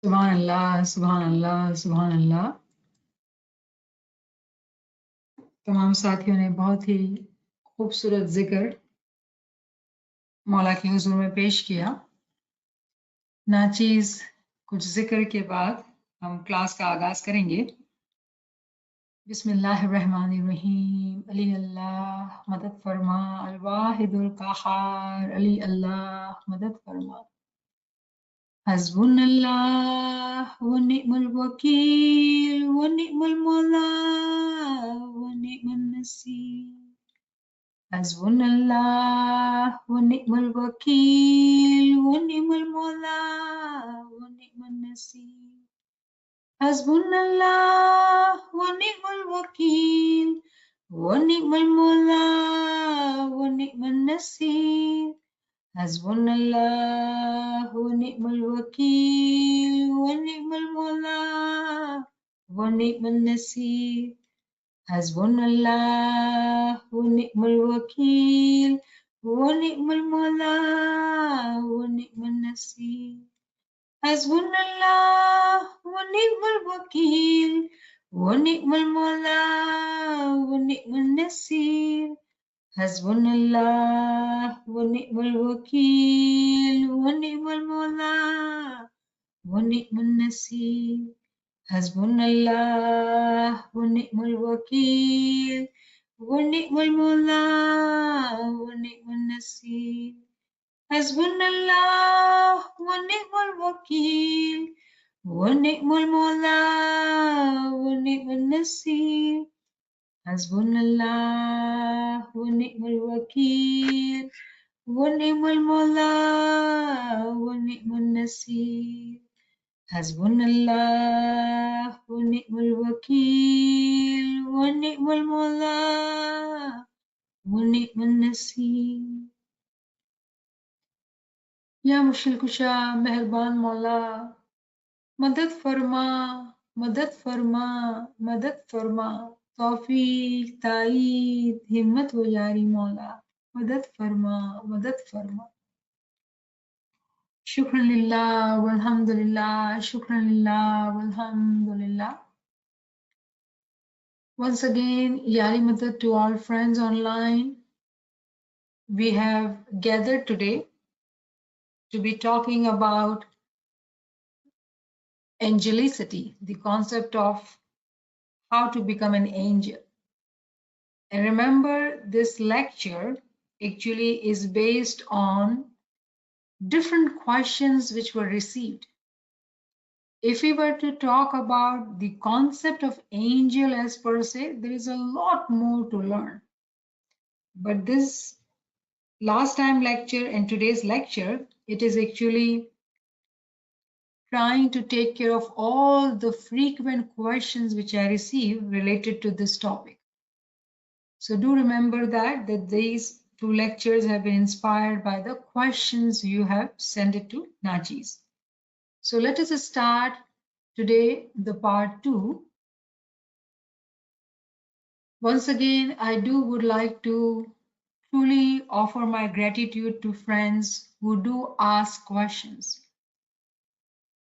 सुभान अल्लाह, सुभान अल्लाह, सुभान अल्लाह। तमाम साथियों ने बहुत ही खूबसूरत जिक्र मौला के हुजूर में पेश किया। नाचीज कुछ जिक्र के बाद हम क्लास का आगाज करेंगे। बिस्मिल्लाहिर्रहमानिर्रहीम। अली अल्लाह मदद फरमा, अल वाहिदुल कहार, अली अल्लाह मदद फरमा। हस्बुनल्लाह व निअमल वकील व निअमल मौला व निअमन नसीर। हस्बुनल्लाह व निअमल वकील व निअमल मौला व निअमन नसीर। हस्बुनल्लाह व निअमल वकील व निअमल मौला व निअमन नसीर। हस्बुनल्लाह व निअमल वकील व निअमल मौला व निअमन नसीर। हस्बुनल्लाह व निअमल वकील व निअमल मौला व निअमन नसीर। हस्बुनल्लाह व निअमल वकील व निअमल मौला व निअमन नसीर। हस्बुनल्लाह व निअमल वकील व निअमल मौला व निअमन नसीर। हस्बुनल्लाह व निअमल वकील व निअमल मौला व निअमन नसीर। हस्बुनल्लाह व निअमल वकील व निअमल मौला व निअमन नसीर। हस्बुनल्लाह व निअमल वकील व निअमल मौला व निअमन नसीर। हस्बुनल्लाह व निअमल वकील व निअमल मौला व निअमन नसीर। या मुश्किल कुशा मेहरबान मौला, मदद फरमा, मदद फरमा, मदद फरमा। तौफीक, ताईद, हिम्मत व यारी मौला, मदद फरमा, मदद फरमा। शुक्रन लिल्लाह वल्हम्दुलिल्लाह, शुक्रन लिल्लाह वल्हम्दुलिल्लाह। Once again, yari madad to all friends online. We have gathered today to be talking about Angelicity, the concept of how to become an angel. And remember, this lecture actually is based on different questions which were received. If we were to talk about the concept of angel as per se, there is a lot more to learn. But this last time lecture and today's lecture, it is actually trying to take care of all the frequent questions which I receive related to this topic. So do remember that these two lectures have been inspired by the questions you have sent it to Najis. So let us start today the part 2. Once again, I would like to truly offer my gratitude to friends who do ask questions.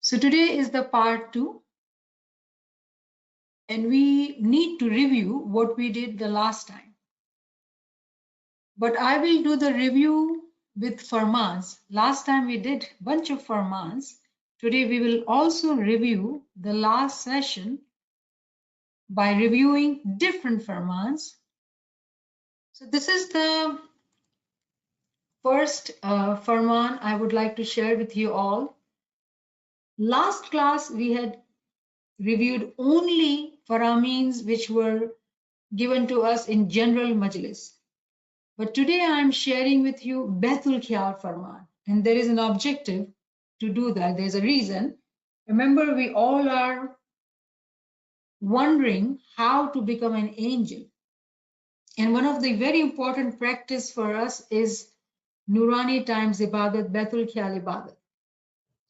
So today is the part 2, and we need to review what we did the last time. But I will do the review with farmans. Last time we did a bunch of farmans. Today we will also review the last session by reviewing different farmans. So this is the first farman I would like to share with you all. Last class we had reviewed only faramins which were given to us in general majlis. But today I am sharing with you Baitul Khiyal Farman, and there is an objective to do that. There's a reason. Remember, we all are wondering how to become an angel. And one of the very important practice for us is Nurani times Ibadat, Baitul Khiyal Ibadat.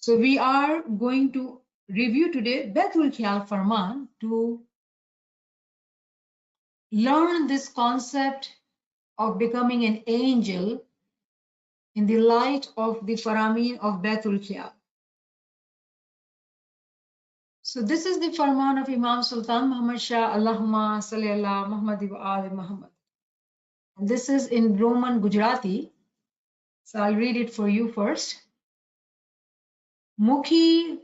So we are going to review today Baitul Khiyal Farman to learn this concept of becoming an angel in the light of the Faramin of Baitul Khiyal. So this is the farman of Imam Sultan Muhammad Shah, Allahumma salli ala Muhammad wa ali Muhammad. And this is in Roman Gujarati. So I'll read it for you first. Mukhi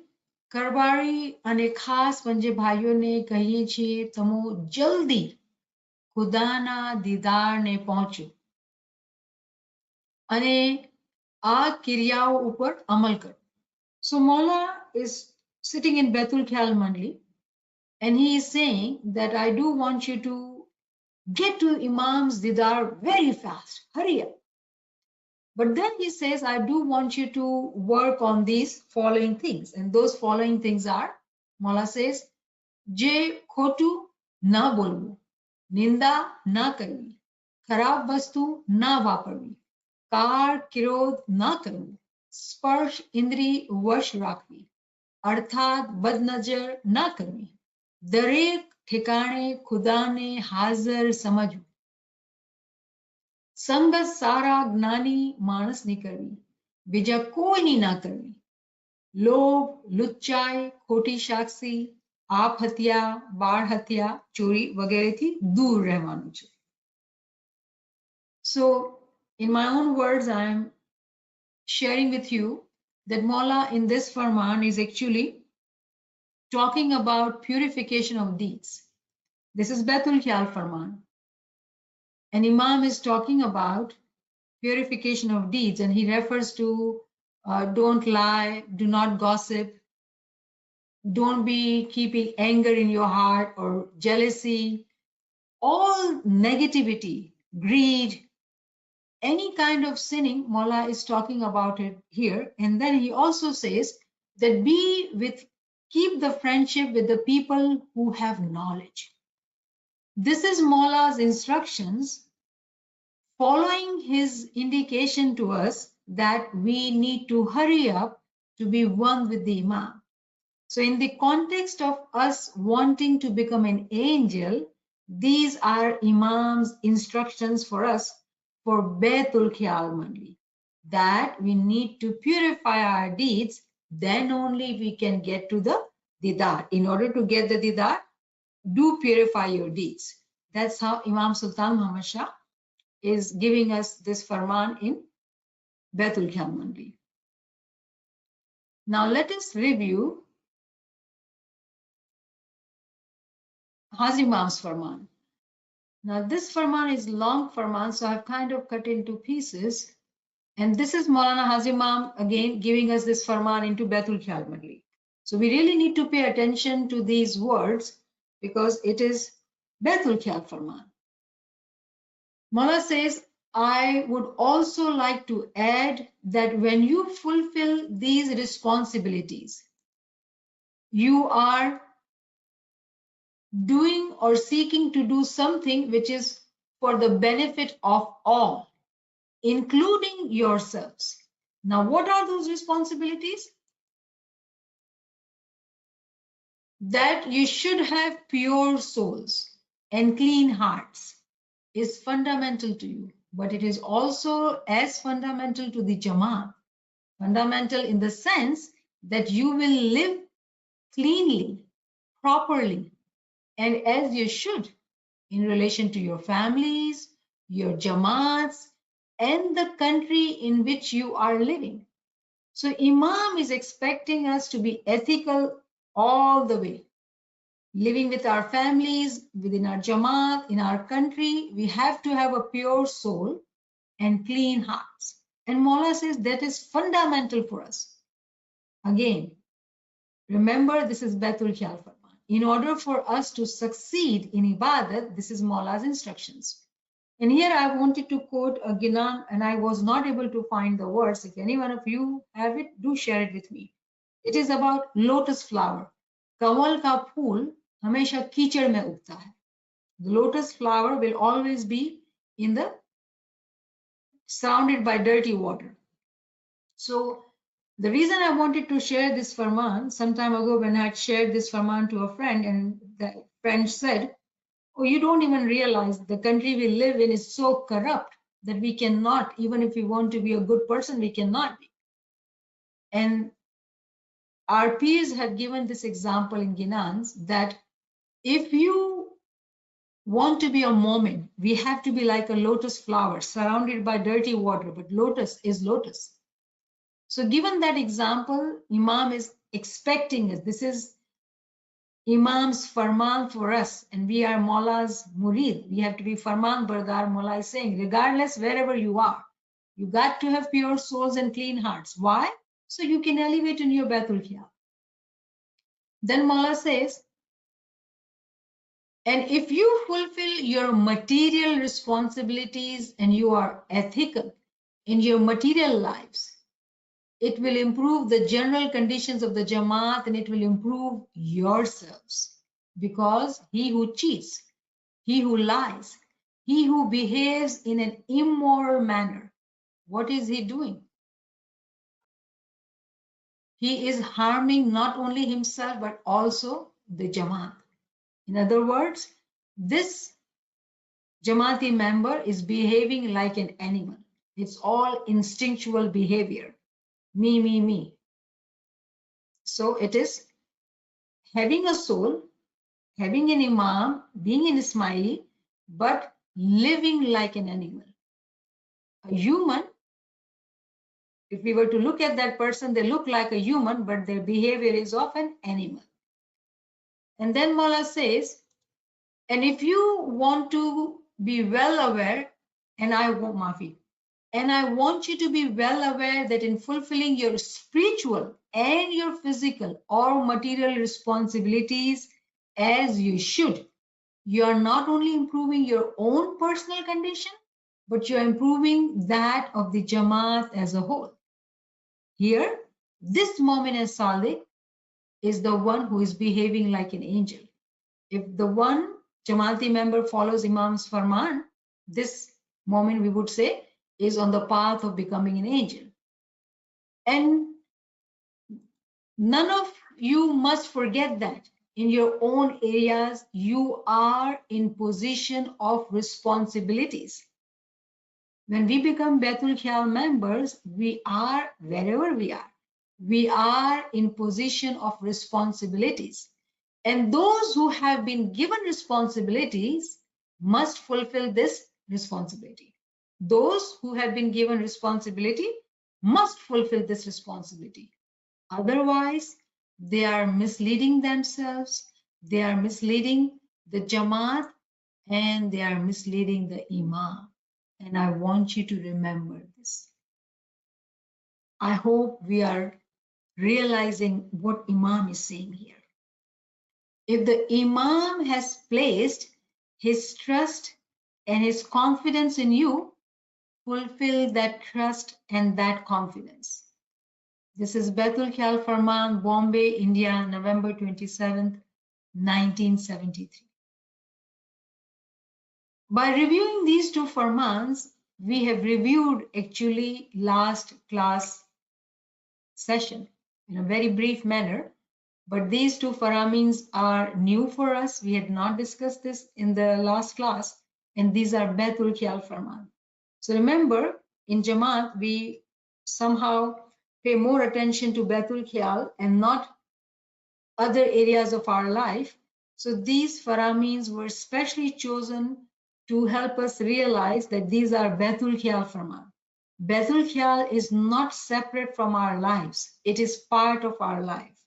Karbari અને ખાસ પંજે ભાઈઓને કહીએ છીએ તમો જલ્દી ખુદાના દીદારને પહોંચો અને આ ક્રિયાઓ ઉપર અમલ કરો. So Maula is sitting in Baitul Khayal Mandli and he is saying that I do want you to get to Imam's didar very fast, hurry up. But then he says, I do want you to work on these following things. And those following things are, Maula says, Je khotu na bolvu, ninda na karvi, kharab vastu na vaparvi, car ક્રોધ ના કરવું, સ્પર્શ ઇન્દ્રિય વશ રાખવી, અર્થાત બદનજર ના કરવી, દરેક ઠેકાણે ખુદાને હાજર સમજવું, સંગત સારા જ્ઞાની માણસની કરવી, બીજા કોઈની ના કરવી, લોભ, લુચ્ચાઈ, ખોટી સાક્ષી, આપ હત્યા, બાળ હત્યા, ચોરી વગેરેથી દૂર રહેવાનું છે. So in my own words, I'm sharing with you that Maula in this farman is actually talking about purification of deeds. This is Baitul Khayal farman. And Imam is talking about purification of deeds, and he refers to don't lie, do not gossip, don't be keeping anger in your heart or jealousy, all negativity, greed, any kind of sinning. Maula is talking about it here. And then he also says that keep the friendship with the people who have knowledge. This is Maula's instructions, following his indication to us that we need to hurry up to be one with the Imam. So in the context of us wanting to become an angel, these are Imam's instructions for us for Baitul Khayal Mandli, that we need to purify our deeds, then only we can get to the didar. In order to get the didar, do purify your deeds. That's how Imam Sultan Muhammad Shah is giving us this farman in Baitul Khayal Mandli. Now let us review Haji Imam's farman. Now this farman is long farman, so I've kind of cut into pieces. And this is Maulana Haji Imam again giving us this farman into Baitul Khayal Mandli. So we really need to pay attention to these words because it is Baitul Khayal farman. Maula says, I would also like to add that when you fulfill these responsibilities, you are doing or seeking to do something which is for the benefit of all, including yourselves. Now, what are those responsibilities? That you should have pure souls and clean hearts is fundamental to you, but it is also as fundamental to the Jamaat. Fundamental in the sense that you will live cleanly, properly, and as you should in relation to your families, your Jamaats, and the country in which you are living. So Imam is expecting us to be ethical all the way. Living with our families, within our Jamaat, in our country, we have to have a pure soul and clean hearts. And Maula says that is fundamental for us. Again, remember this is Baitul Khayal farman. In order for us to succeed in Ibadat, this is Maula's instructions. And here I wanted to quote a Ginan, and I was not able to find the words. If any one of you have it, do share it with me. It is about lotus flower. Kawal ka phool hamesha कीचड़ में उगता है. The lotus flower will always be surrounded by dirty water. So the reason I wanted to share this farman, some time ago when I had shared this farman to a friend, and the friend said, oh, you don't even realize the country we live in is so corrupt that we cannot, even if we want to be a good person, we cannot be. And our peers have given this example in Ginans that if you want to be a mumin, we have to be like a lotus flower surrounded by dirty water, but lotus is lotus. So given that example, Imam is expecting us. This is Imam's farman for us, and we are Maula's murid. We have to be farman bardar. Maula is saying, regardless wherever you are, you got to have pure souls and clean hearts. Why? So you can elevate in your Baitul Khiyal. Then Maula says, and if you fulfill your material responsibilities and you are ethical in your material lives, it will improve the general conditions of the Jamaat and it will improve yourselves. Because he who cheats, he who lies, he who behaves in an immoral manner, what is he doing? He is harming not only himself but also the Jamaat. In other words, this Jamaati member is behaving like an animal. It's all instinctual behavior. Me, me, me. So it is having a soul, having an Imam, being an Ismaili, but living like an animal. A human, if we were to look at that person, they look like a human, but their behavior is of an animal. And then Maula says, and if you want to be well aware, and I want you to be well aware that in fulfilling your spiritual and your physical or material responsibilities as you should, you are not only improving your own personal condition, but you are improving that of the Jamaat as a whole. Here, this mumin and salik is the one who is behaving like an angel. If the one Jamaati member follows Imam's farman, this mumin, we would say, is on the path of becoming an angel. And none of you must forget that in your own areas, you are in position of responsibilities. When we become Baitul Khiyal members, we are wherever we are in position of responsibilities. And those who have been given responsibilities must fulfill this responsibility. Those who have been given responsibility must fulfill this responsibility. Otherwise, they are misleading themselves, they are misleading the Jamaat, and they are misleading the Imam. And I want you to remember this. I hope we are realizing what Imam is saying here. If the Imam has placed his trust and his confidence in you, fulfill that trust and that confidence. This is Baitul Khiyal Farman, Bombay, India, November 27th, 1973. By reviewing these two farmans, we have reviewed actually last class session in a very brief manner, but these two faramins are new for us. We had not discussed this in the last class, and these are Baitul Khiyal Farman. So remember, in Jamaat, we somehow pay more attention to Baitul Khiyal and not other areas of our life. So these faramins were specially chosen to help us realize that these are Baitul Khiyal Farman. Baitul Khiyal is not separate from our lives. It is part of our life.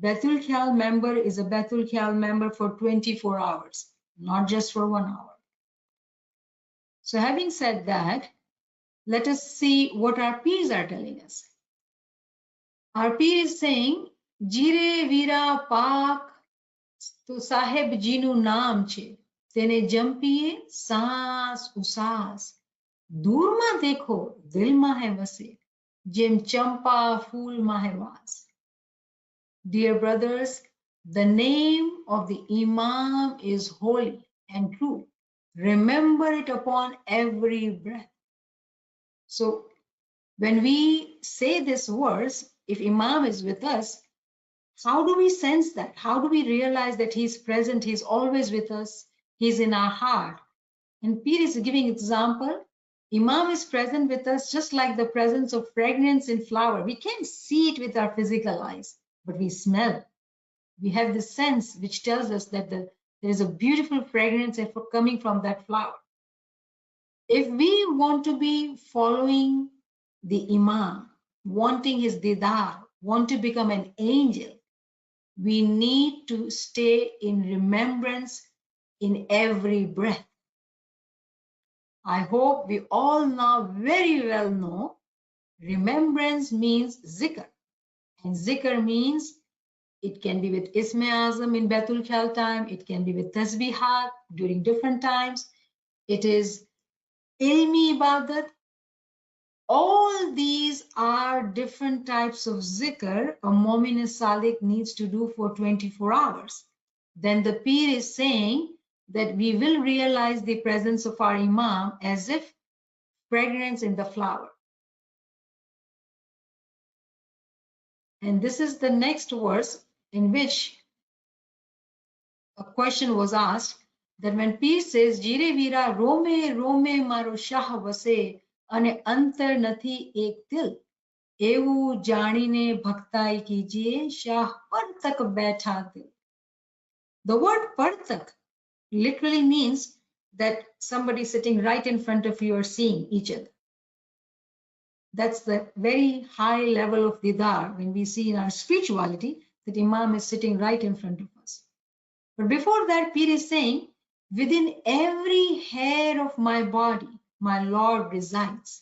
Baitul Khiyal member is a Baitul Khiyal member for 24 hours, not just for 1 hour. So having said that, let us see what our peers are telling us. Our peer is saying, Jire Vira Pak to Sahib Jinu Naam che, tene jampiye saas usas. Durma dekho, dil mahe vase, jem champa fool mahe vas. Dear brothers, the name of the Imam is holy and true. Remember it upon every breath. So when we say this verse, if Imam is with us, how do we sense that? How do we realize that he's present, he's always with us, he's in our heart? And Pir is giving example. Imam is present with us just like the presence of fragrance in flower. We can't see it with our physical eyes, but we smell. We have the sense which tells us that there is a beautiful fragrance coming from that flower. If we want to be following the Imam, wanting his didar, want to become an angel, we need to stay in remembrance in every breath. I hope we all now very well know remembrance means zikr, and zikr means it can be with Isme Azam in Baitul Khal time, it can be with Tasbihat during different times, it is ilmi ibadat. All these are different types of zikr a mumin salik needs to do for 24 hours. Then the Pir is saying that we will realize the presence of our Imam as if fragrance in the flower. And this is the next verse in which a question was asked that when Pir says, Jire vira rome rome maro shah vase ane antar nathi ek dil. Evu janine bhaktai kijiye shah partak baitha dil. The word partak literally means that somebody sitting right in front of you are seeing each other. That's the very high level of didar when we see in our spirituality that Imam is sitting right in front of us. But before that, Pir is saying, within every hair of my body, my Lord resides.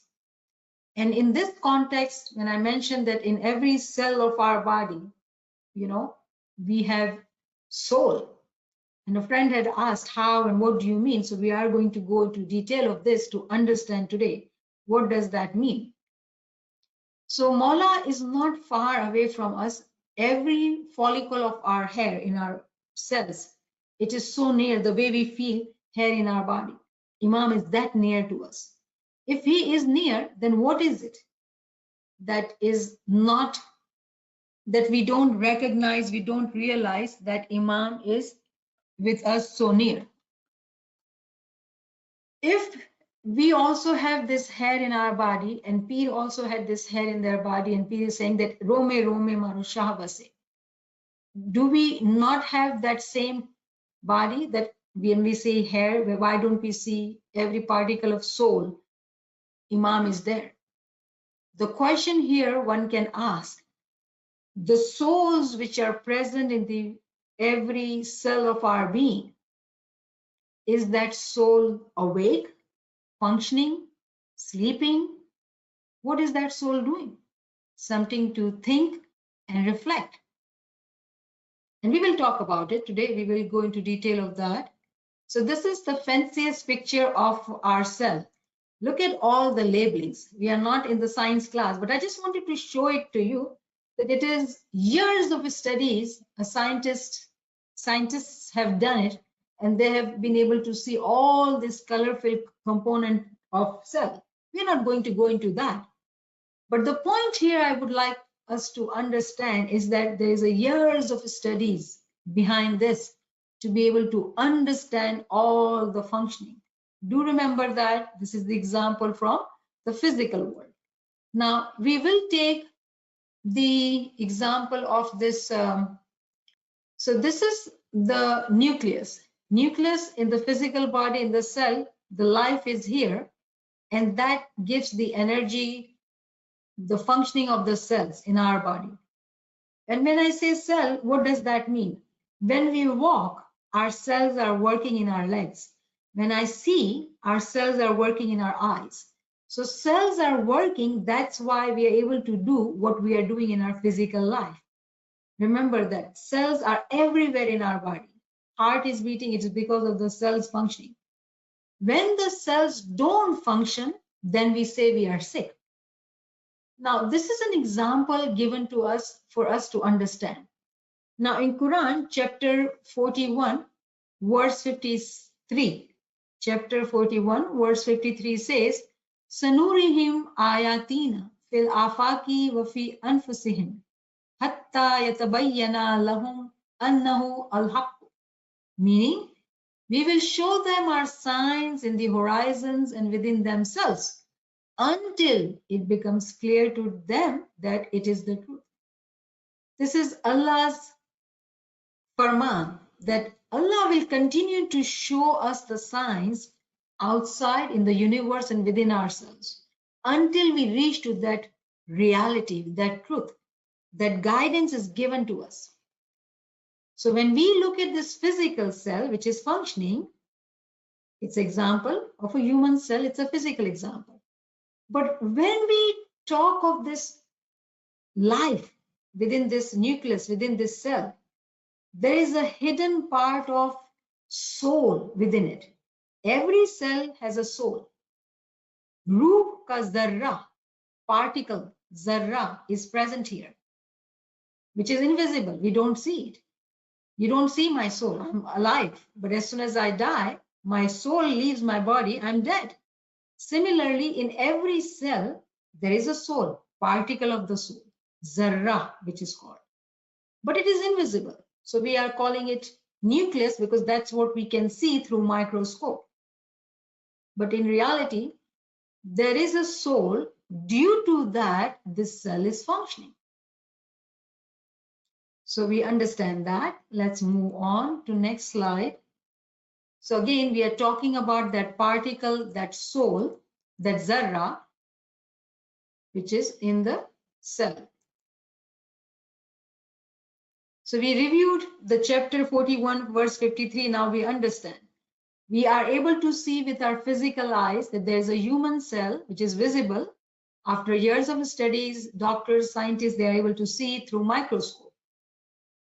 And in this context, when I mentioned that in every cell of our body, we have soul. And a friend had asked how and what do you mean? So we are going to go into detail of this to understand today. What does that mean? So Mola is not far away from us. Every follicle of our hair in our cells, it is so near the way we feel hair in our body. Imam is that near to us. If he is near, then what is it that is not, that we don't recognize, we don't realize that Imam is with us so near? If we also have this hair in our body, and Pir also had this hair in their body, and Pir is saying that Rome Rome Maro Shah Vase. Do we not have that same body that when we say hair, why don't we see every particle of soul? Imam is there. The question here one can ask, the souls which are present in every cell of our being, is that soul awake, functioning, sleeping? What is that soul doing? Something to think and reflect. And we will talk about it today. We will go into detail of that. So this is the fanciest picture of our cell. Look at all the labelings. We are not in the science class, but I just wanted to show it to you that it is years of studies. Scientists have done it, and they have been able to see all this color-filled component of cell. We're not going to go into that. But the point here I would like us to understand is that there is a years of studies behind this to be able to understand all the functioning. Do remember that this is the example from the physical world. Now we will take the example of this. So this is the nucleus. Nucleus in the physical body, in the cell, the life is here, and that gives the energy, the functioning of the cells in our body. And when I say cell, what does that mean? When we walk, our cells are working in our legs. When I see, our cells are working in our eyes. So cells are working, that's why we are able to do what we are doing in our physical life. Remember that cells are everywhere in our body. Heart is beating, it's because of the cells functioning. When the cells don't function, then we say we are sick. Now, this is an example given to us for us to understand. Now, in Quran, chapter 41, verse 53, chapter 41, verse 53 says, Sanurihim ayatina fil afaki wa fi anfusihim hatta yatabayyana lahum annahu al-haqq. Meaning, we will show them our signs in the horizons and within themselves until it becomes clear to them that it is the truth. This is Allah's farman, that Allah will continue to show us the signs outside in the universe and within ourselves until we reach to that reality, that truth, that guidance is given to us. So when we look at this physical cell which is functioning, it's example of a human cell, it's a physical example. But when we talk of this life within this nucleus, within this cell, there is a hidden part of soul within it. Every cell has a soul. Ruh ka zarra, particle, zarra, is present here, which is invisible. We don't see it. You don't see my soul. I'm alive. But as soon as I die, my soul leaves my body. I'm dead. Similarly, in every cell, there is a soul, particle of the soul, zarra, which is called. But it is invisible. So we are calling it nucleus because that's what we can see through microscope. But in reality, there is a soul. Due to that, this cell is functioning. So we understand that. Let's move on to next slide. So again, we are talking about that particle, that soul, that zarra, which is in the cell. So we reviewed the chapter 41, verse 53. Now we understand. We are able to see with our physical eyes that there is a human cell which is visible. After years of studies, doctors, scientists, they are able to see it through microscope.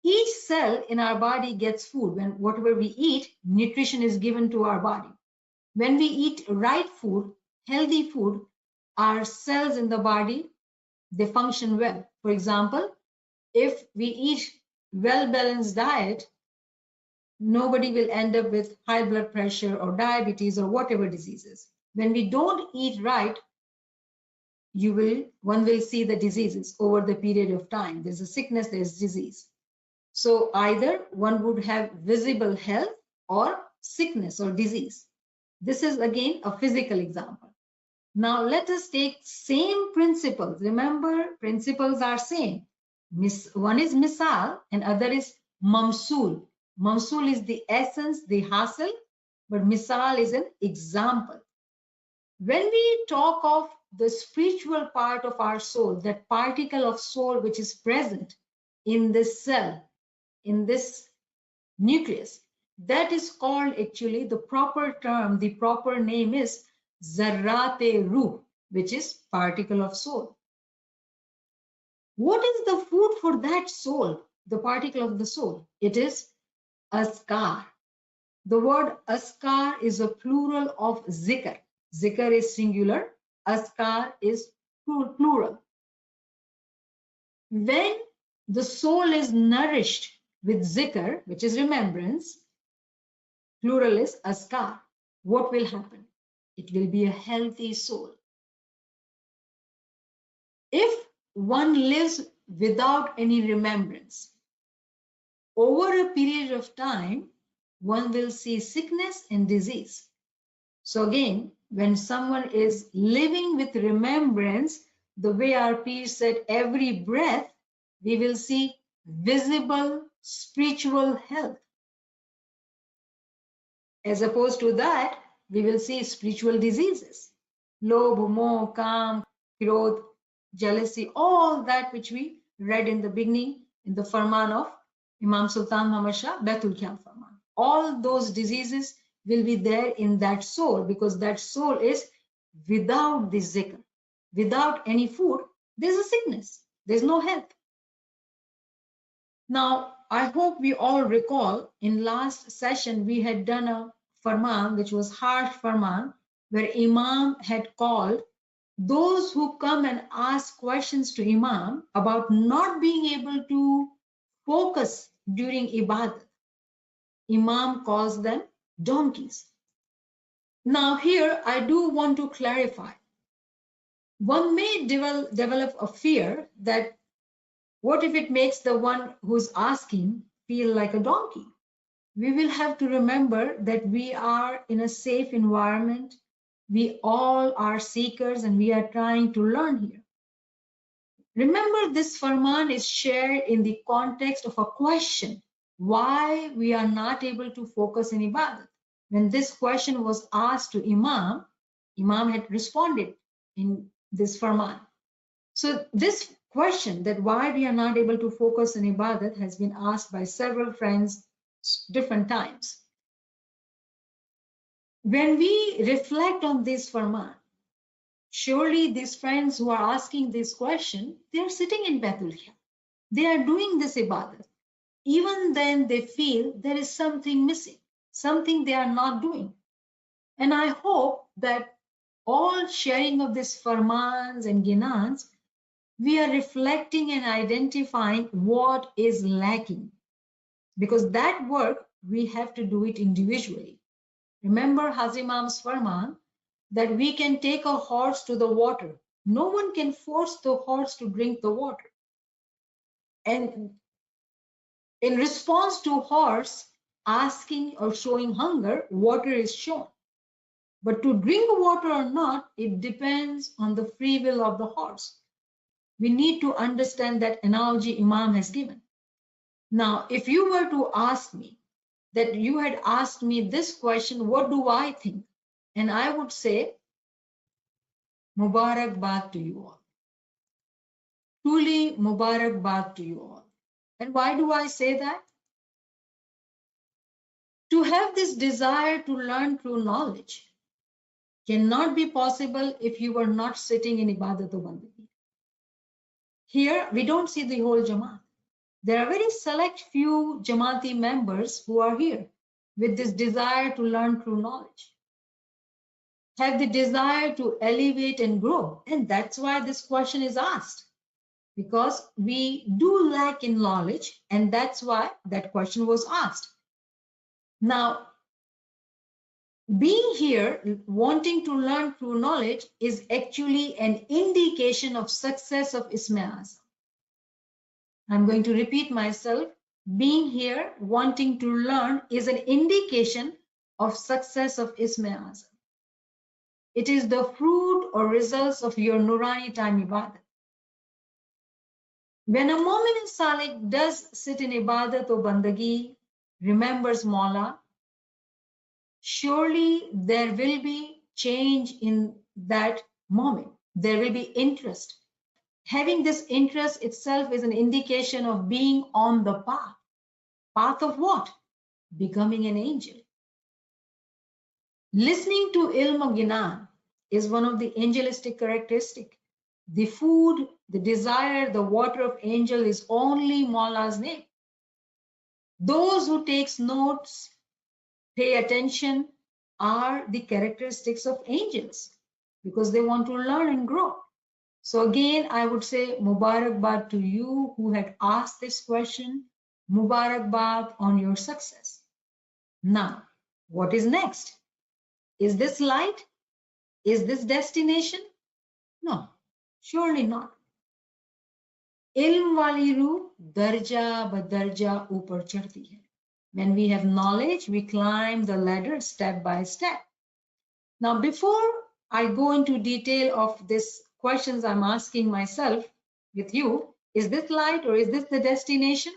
Each cell in our body gets food. When whatever we eat, nutrition is given to our body. When we eat right food, healthy food, our cells in the body, they function well. For example, if we eat well-balanced diet, nobody will end up with high blood pressure or diabetes or whatever diseases. When we don't eat right, one will see the diseases over the period of time. There's a sickness, there's disease. So either one would have visible health or sickness or disease. This is again a physical example. Now let us take same principles. Remember, principles are same. One is misal and other is mamsul. Mamsul is the essence, the hasil, but misal is an example. When we talk of the spiritual part of our soul, that particle of soul which is present in this cell, in this nucleus, that is called actually the proper term, the proper name is zarrate ruh, which is particle of soul. What is the food for that soul, the particle of the soul? It is askar. The word askar is a plural of zikr. Zikr is singular, askar is plural. When the soul is nourished with zikr, which is remembrance, plural is askar, what will happen? It will be a healthy soul. If one lives without any remembrance, over a period of time, one will see sickness and disease. So again, when someone is living with remembrance, the way our peers said, every breath, we will see visible spiritual health. As opposed to that, we will see spiritual diseases. Lobh, moh, kam, krodh, jealousy, all that which we read in the beginning in the Farman of Imam Sultan Muhammad Shah, Baitul Khyal Farman. All those diseases will be there in that soul because that soul is without the zikr, without any food, there's a sickness, there's no health. Now, I hope we all recall in last session we had done a Farman which was harsh Farman where Imam had called those who come and ask questions to Imam about not being able to focus during Ibadat. Imam calls them donkeys. Now here I do want to clarify. One may develop a fear that what if it makes the one who's asking feel like a donkey? We will have to remember that we are in a safe environment. We all are seekers and we are trying to learn here. Remember, this farman is shared in the context of a question, why we are not able to focus in ibadat. When this question was asked to Imam had responded in this farman. So this question, that why we are not able to focus in ibadat, has been asked by several friends different times. When we reflect on this farman, surely these friends who are asking this question, they are sitting in Baitul Khair. They are doing this ibadat. Even then they feel there is something missing, something they are not doing. And I hope that all sharing of these farmans and ginans, we are reflecting and identifying what is lacking. Because that work, we have to do it individually. Remember Hazimam's farman that we can take a horse to the water. No one can force the horse to drink the water. And in response to horse asking or showing hunger, water is shown. But to drink water or not, it depends on the free will of the horse. We need to understand that analogy Imam has given. Now, if you were to ask me, that you had asked me this question, what do I think? And I would say, Mubarakbad to you all. Truly Mubarakbad to you all. And why do I say that? To have this desire to learn through knowledge cannot be possible if you are not sitting in Ibadat o Bandagi. Here, we don't see the whole Jamaat. There are very select few Jamaati members who are here with this desire to learn through knowledge, have the desire to elevate and grow. And that's why this question is asked, because we do lack in knowledge, and that's why that question was asked. Now, being here, wanting to learn through knowledge is actually an indication of success of Isme Azam. I'm going to repeat myself. Being here, wanting to learn is an indication of success of Isme Azam. It is the fruit or results of your Nurani time ibadat. When a mumin and salik does sit in ibadat or bandagi, remembers Mawla, surely there will be change in that moment. There will be interest. Having this interest itself is an indication of being on the path. Path of what? Becoming an angel. Listening to ilm of Ginan is one of the angelistic characteristics. The food, the desire, the water of angel is only Mawla's name. Those who takes notes, pay attention, are the characteristics of angels because they want to learn and grow. So again, I would say Mubarakbad to you who had asked this question. Mubarakbad on your success. Now, what is next? Is this light? Is this destination? No, surely not. Ilm wali ruh darja ba darja upar chadhti hai. When we have knowledge, we climb the ladder step by step. Now, before I go into detail of these questions I'm asking myself with you, is this light or is this the destination?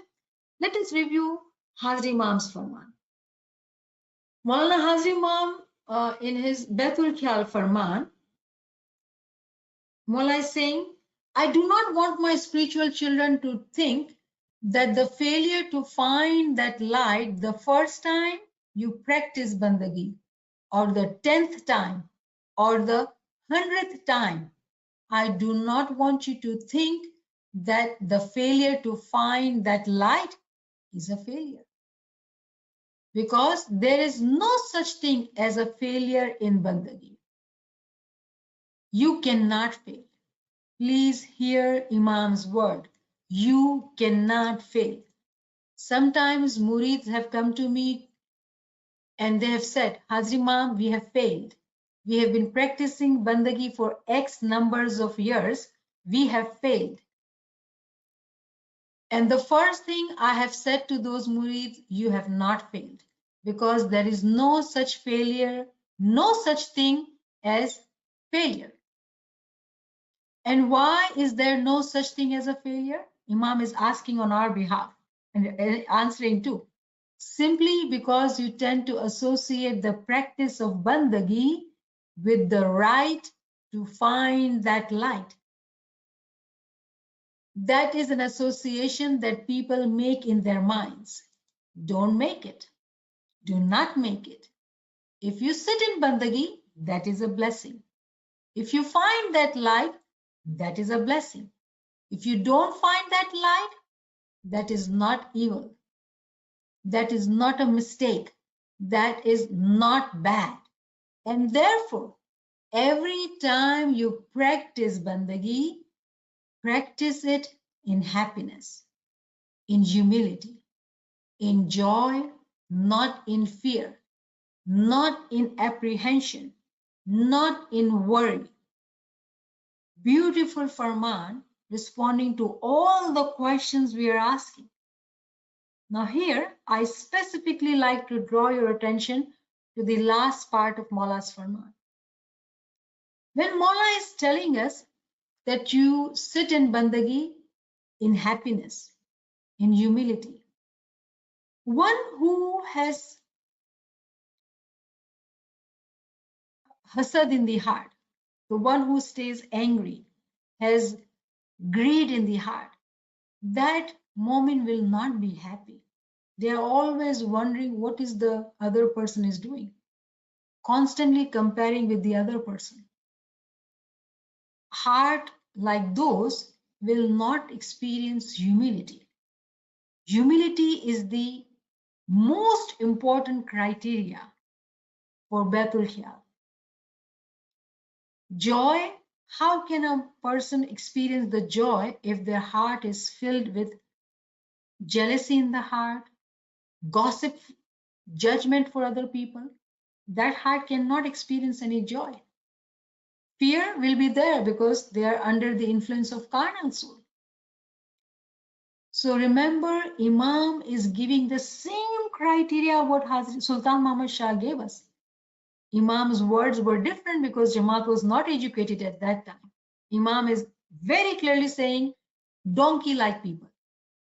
Let us review Hazri Imam's Farman. Maulana Hazri Imam, in his Baitul Khayal Farman, Maula is saying, I do not want my spiritual children to think that the failure to find that light the first time you practice bandagi, or the 10th time, or the 100th time, I do not want you to think that the failure to find that light is a failure. Because there is no such thing as a failure in bandagi. You cannot fail. Please hear Imam's word. You cannot fail. Sometimes murids have come to me and they have said, Hazri Imam, we have failed. We have been practicing bandagi for X numbers of years. We have failed. And the first thing I have said to those murids, you have not failed. Because there is no such failure, no such thing as failure. And why is there no such thing as a failure? Imam is asking on our behalf and answering too. Simply because you tend to associate the practice of bandagi with the right to find that light. That is an association that people make in their minds. Don't make it. Do not make it. If you sit in bandagi, that is a blessing. If you find that light, that is a blessing. If you don't find that light, that is not evil. That is not a mistake. That is not bad. And therefore, every time you practice bandagi, practice it in happiness, in humility, in joy, not in fear, not in apprehension, not in worry. Beautiful Farman responding to all the questions we are asking. Now here, I specifically like to draw your attention to the last part of Maula's Farman. When Maula is telling us that you sit in bandagi in happiness, in humility, one who has hasad in the heart, the one who stays angry, has greed in the heart, that mumin will not be happy. They are always wondering what is the other person is doing, constantly comparing with the other person. Heart like those will not experience humility. Humility is the most important criteria for Baitul Khiyal. Joy, how can a person experience the joy if their heart is filled with jealousy in the heart, gossip, judgment for other people? That heart cannot experience any joy. Fear will be there because they are under the influence of carnal soul. So remember, Imam is giving the same criteria what Hazrat Sultan Muhammad Shah gave us. Imam's words were different because Jamaat was not educated at that time. Imam is very clearly saying, donkey-like people.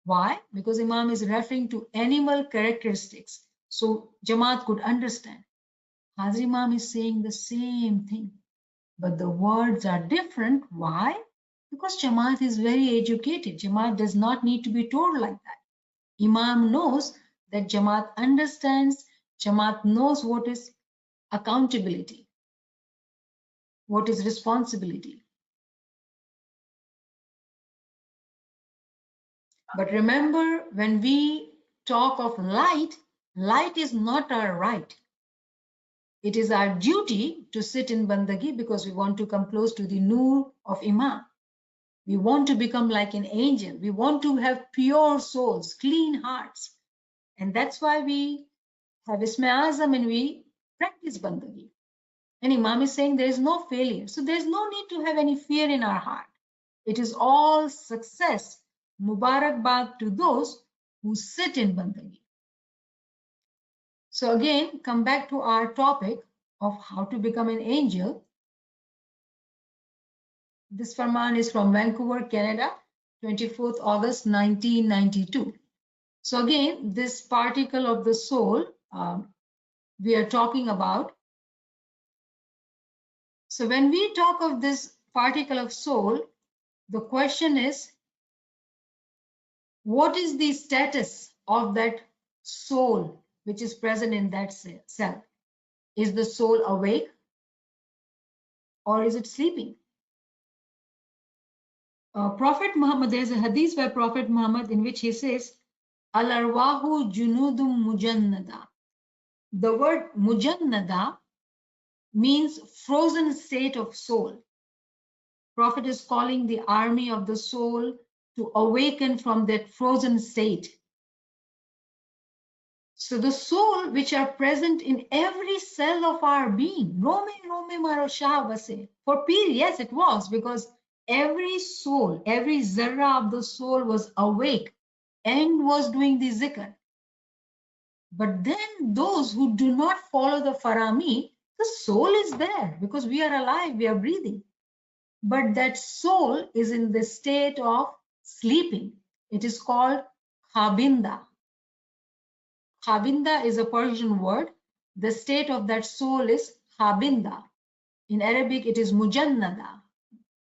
Why? Because Imam is referring to animal characteristics. So Jamaat could understand. Hazrat Imam is saying the same thing, but the words are different. Why? Because Jamaat is very educated. Jamaat does not need to be told like that. Imam knows that Jamaat understands, Jamaat knows what is accountability, what is responsibility. But remember, when we talk of light, light is not our right. It is our duty to sit in bandagi because we want to come close to the Noor of Imam. We want to become like an angel. We want to have pure souls, clean hearts. And that's why we have Isme Azam and we practice bandagi. And Imam is saying there is no failure. So there's no need to have any fear in our heart. It is all success. Mubarakbad to those who sit in bandagi. So again, come back to our topic of how to become an angel. This Farman is from Vancouver, Canada, 24th August 1992. So again, this particle of the soul we are talking about. So when we talk of this particle of soul, the question is, what is the status of that soul which is present in that cell? Is the soul awake or is it sleeping? Prophet Muhammad, there's a hadith by Prophet Muhammad in which he says, Al-arwahu junudum mujannada. The word mujannada means frozen state of soul. Prophet is calling the army of the soul to awaken from that frozen state. So the soul which are present in every cell of our being, Rome maro shahabase. For Pir, yes, it was, because every soul, every zarra of the soul was awake and was doing the zikr. But then those who do not follow the farami, the soul is there because we are alive, we are breathing. but that soul is in the state of sleeping. It is called khabinda. Khabinda is a Persian word. The state of that soul is khabinda. In Arabic, it is mujannada,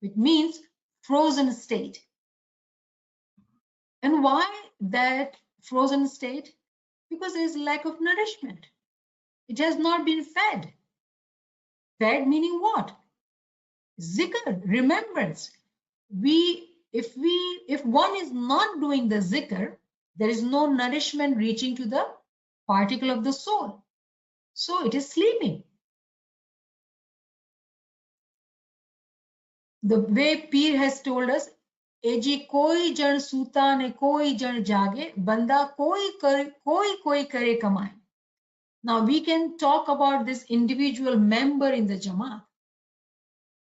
which means frozen state. And why that frozen state? Because there is lack of nourishment. It has not been fed. Fed meaning what? Zikr, remembrance. If one is not doing the zikr, there is no nourishment reaching to the particle of the soul. So it is sleeping. The way Peer has told us, Eji koi jan suta ne koi jan jage, banda koi kare kamai. Now we can talk about this individual member in the Jamaat.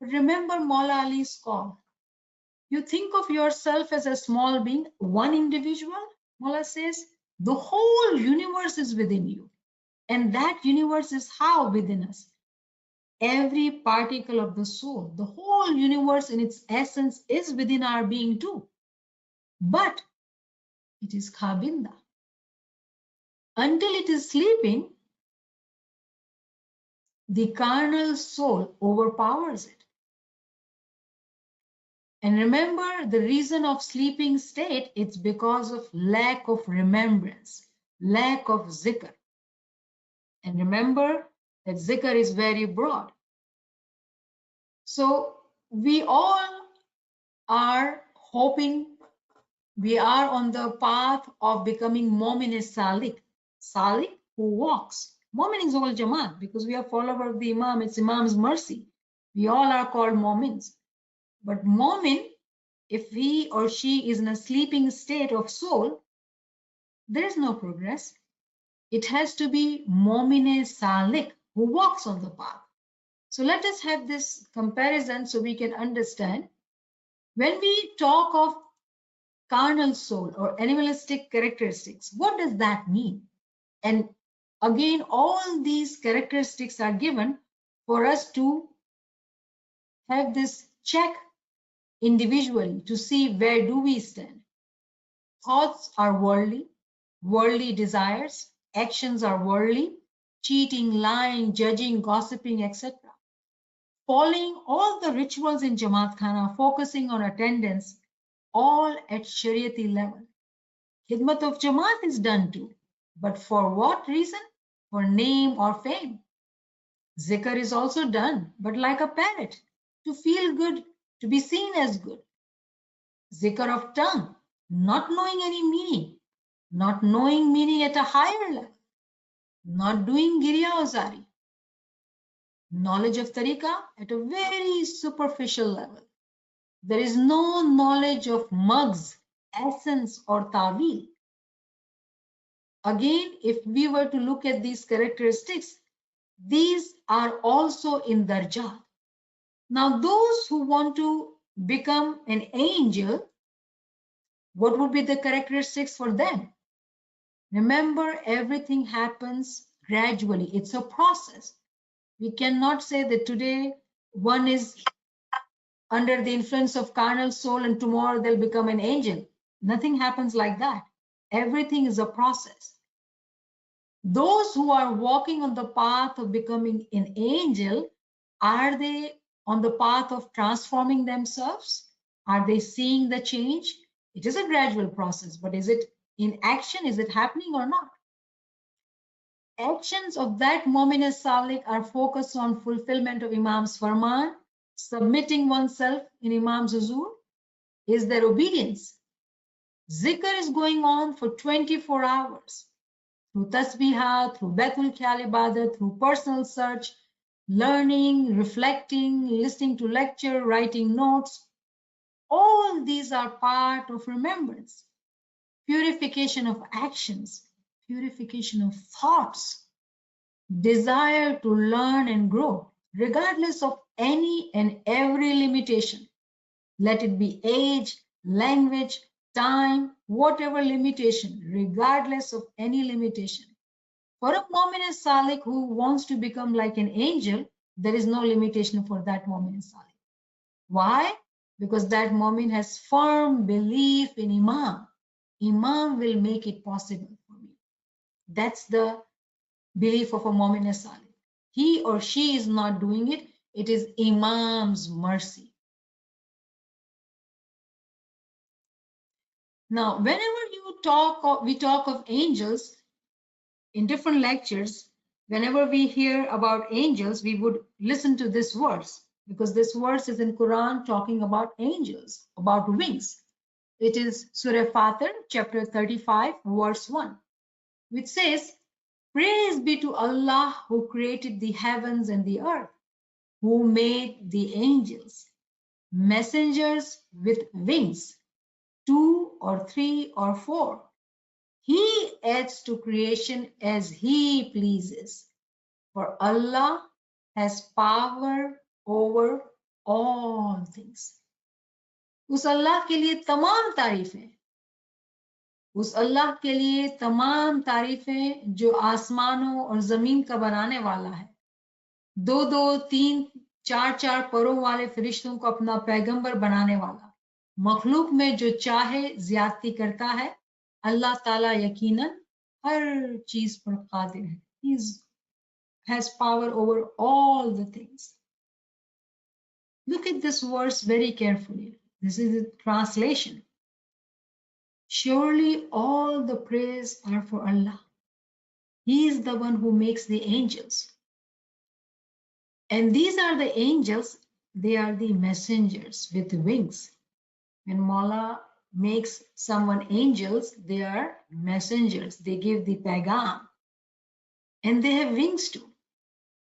Remember Maula Ali's call. You think of yourself as a small being, one individual, Maula says, the whole universe is within you. And that universe is how within us? Every particle of the soul, the whole universe in its essence is within our being too. But it is khabinda. Until it is sleeping, the carnal soul overpowers it. And remember, the reason of sleeping state, it's because of lack of remembrance, lack of zikr. And remember that zikr is very broad. So we all are hoping, we are on the path of becoming mumin salik. Salik who walks. Mumin is all Jamaat because we are followers of the Imam. It's Imam's mercy. We all are called mumins. But mumin, if he or she is in a sleeping state of soul, there is no progress. It has to be mumin salik who walks on the path. So let us have this comparison so we can understand. When we talk of carnal soul or animalistic characteristics, what does that mean? And again, all these characteristics are given for us to have this check individually to see where do we stand. Thoughts are worldly, worldly desires, actions are worldly, cheating, lying, judging, gossiping, etc. Following all the rituals in Jamaat Khana, focusing on attendance, all at Shariati level. Khidmat of Jamaat is done too, but for what reason? For name or fame. Zikr is also done, but like a parrot, to feel good, to be seen as good. Zikr of tongue, not knowing any meaning, not knowing meaning at a higher level, not doing Giriya Ozari. Knowledge of tariqah at a very superficial level. There is no knowledge of mugs, essence, or ta'wil. Again, if we were to look at these characteristics, these are also in darjat. Now, those who want to become an angel, what would be the characteristics for them? Remember, everything happens gradually. It's a process. We cannot say that today one is under the influence of carnal soul and tomorrow they'll become an angel. Nothing happens like that. Everything is a process. Those who are walking on the path of becoming an angel, are they on the path of transforming themselves? Are they seeing the change? It is a gradual process, but is it in action? Is it happening or not? Actions of that mumin salik are focused on fulfillment of Imam's farman, submitting oneself in Imam's huzur is their obedience. Zikr is going on for 24 hours through tasbihah, through Baitul Khayal ibadat, through personal search, learning, reflecting, listening to lecture, writing notes. All these are part of remembrance, purification of actions, purification of thoughts, desire to learn and grow, regardless of any and every limitation. Let it be age, language, time, whatever limitation, regardless of any limitation. For a mu'min salik who wants to become like an angel, there is no limitation for that mu'min salik. Why? Because that mumin has firm belief in Imam. Imam will make it possible for me. That's the belief of a mumin as-salik. He or she is not doing it. It is Imam's mercy. Now, whenever we talk of angels in different lectures, whenever we hear about angels, we would listen to this verse, because this verse is in Quran talking about angels, about wings. It is Surah Fatir, chapter 35, verse 1, which says, "Praise be to Allah who created the heavens and the earth, who made the angels, messengers with wings, 2 or 3 or 4. He adds to creation as He pleases, for Allah has power over all things." उस अल्लाह के लिए तमाम तारीफें, उस अल्लाह के लिए तमाम तारीफें जो आसमानों और जमीन का बनाने वाला है, 2-2, 3, 4-4 परों वाले फरिश्तों को अपना पैगंबर बनाने वाला, मखलूक में जो चाहे ज्यादती करता है, अल्लाह ताला यकीनन हर चीज पर कादिर है. He has power over all the things. Look at this verse very carefully. This is a translation. Surely all the praise are for Allah. He is the one who makes the angels. And these are the angels, they are the messengers with wings. When Mawla makes someone angels, they are messengers. They give the pagam. And they have wings too.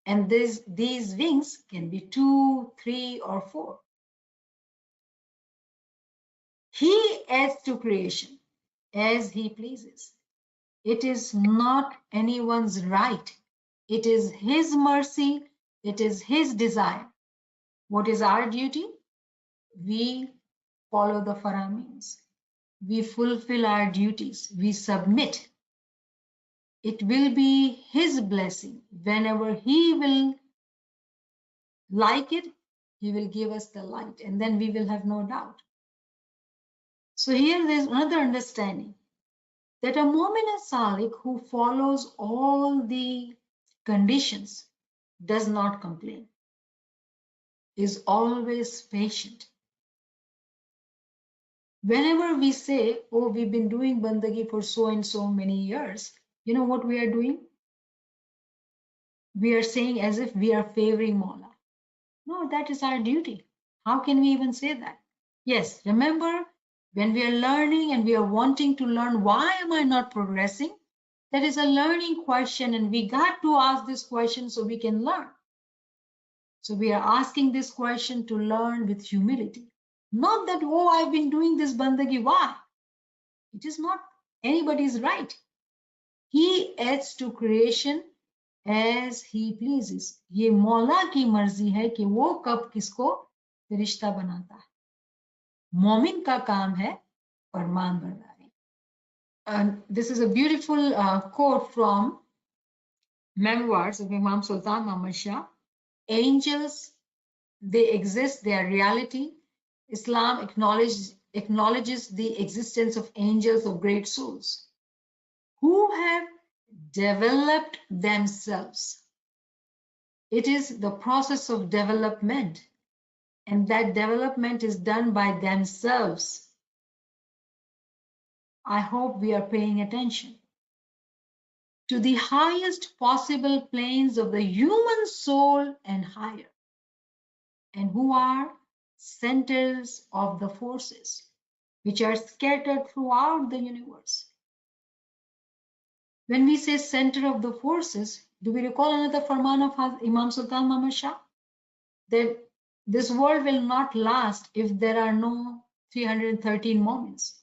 And these wings can be 2, 3, or 4. He adds to creation as He pleases. It is not anyone's right. It is His mercy. It is His desire. What is our duty? We follow the faramins. We fulfill our duties. We submit. It will be His blessing. Whenever He will like it, He will give us the light, and then we will have no doubt. So here there's another understanding, that a mu'min as-salik who follows all the conditions does not complain, is always patient. Whenever we say, oh, we've been doing bandagi for so and so many years, you know what we are doing? We are saying as if we are favoring Mawla. No, that is our duty. How can we even say that? Yes, remember, when we are learning and we are wanting to learn, why am I not progressing? That is a learning question, and we got to ask this question so we can learn. So we are asking this question to learn with humility. Not that, oh, I've been doing this bandagi, why? It is not anybody's right. He adds to creation as He pleases. ये मौला की मर्जी है कि वो कब किसको फरिश्ता बनाता है. मोमिन का काम है फरमान बरदारी. And this is a beautiful quote from Memoirs of Imam Sultan Muhammad Shah. Angels, they exist, they are reality. Islam acknowledges the existence of angels of great souls who have developed themselves. It is the process of development, and that development is done by themselves. I hope we are paying attention to the highest possible planes of the human soul and higher, and who are centers of the forces which are scattered throughout the universe. When we say center of the forces, do we recall another farman of Imam Sultan Muhammad Shah? That this world will not last if there are no 313 moments.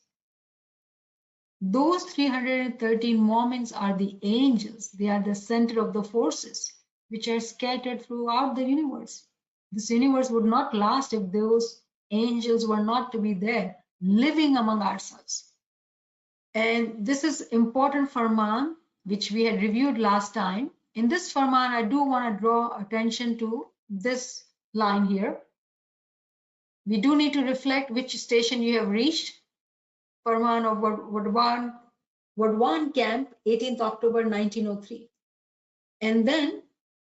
Those 313 moments are the angels. They are the center of the forces which are scattered throughout the universe. This universe would not last if those angels were not to be there, living among ourselves. And this is important farman, which we had reviewed last time. In this farman, I do want to draw attention to this line here. We do need to reflect which station you have reached. Farman of Wadwan Camp, 18th October 1903. And then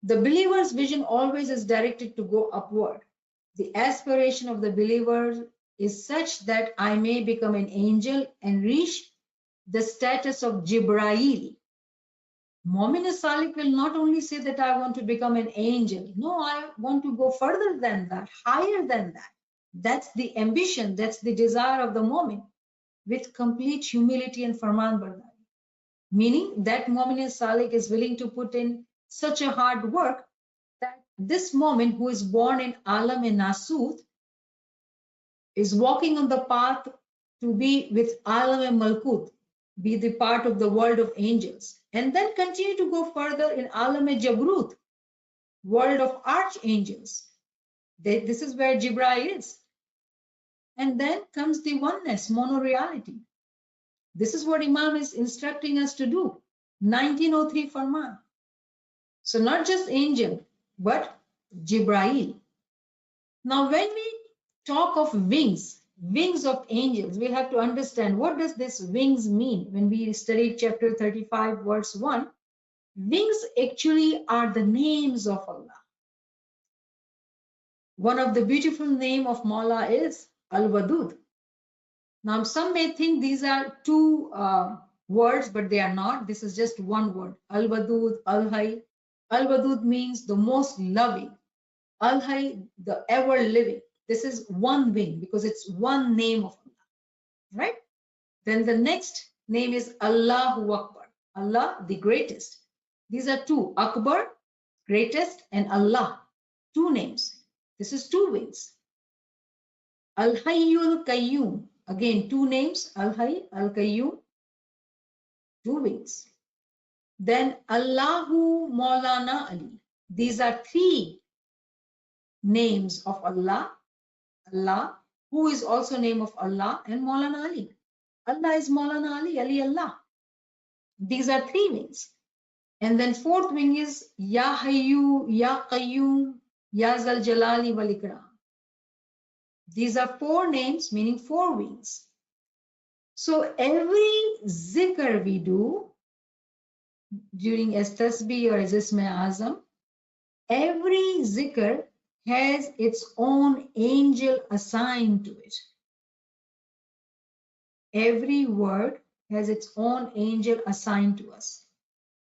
the believer's vision always is directed to go upward. The aspiration of the believer is such that I may become an angel and reach the status of Jibrail. Mumin Salik will not only say that I want to become an angel. No, I want to go further than that, higher than that. That's the ambition, that's the desire of the Mumin, with complete humility and farman bardari. Meaning that Mumin Salik is willing to put in such a hard work that this Mumin who is born in Alam and Nasut is walking on the path to be with Alam and Malkut, be the part of the world of angels, and then continue to go further in Alam and Jabrut, world of archangels. This is where Jibril is. And then comes the oneness, monoreality. This is what Imam is instructing us to do. 1903 Farman. So not just angel, but Jibril. Now when we talk of wings of angels, we have to understand what does this wings mean. When we studied chapter 35 verse 1, wings actually are the names of Allah. One of the beautiful name of Mawla is Al-Wadud. Now some may think these are two words, but they are not. This is just one word. Al-Wadud, Al-Hay. Al-Wadud means the most loving. Al-Hay, the ever living. This is one wing because it's one name of Allah, right? Then the next name is Allahu Akbar. Allah, the greatest. These are two, Akbar, greatest, and Allah, two names. This is two wings. Al-Hayyul Qayyum, again two names, Al-Hayy, Al-Qayyum, two wings. Then Allahu Maulana Ali. These are three names of Allah. Allah, who is also name of Allah, and Maulana Ali. Allah is Maulana Ali, Ali Allah. These are three wings. And then fourth wing is Ya Hayyu, Ya Qayyum, Ya Zal Jalali wal Ikram. These are four names, meaning four wings. So every zikr we do during as tasbih or as isme azam, every zikr has its own angel assigned to it. Every word has its own angel assigned to us.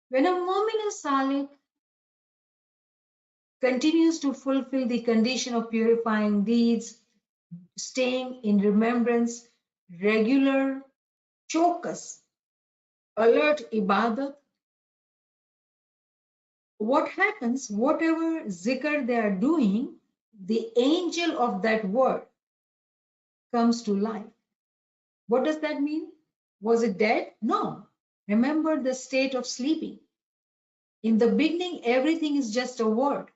When a mu'min salik continues to fulfill the condition of purifying deeds, staying in remembrance, regular, chaukas, alert ibadat, what happens, whatever zikr they are doing, the angel of that word comes to life. What does that mean? Was it dead? No. Remember the state of sleeping. In the beginning, everything is just a word,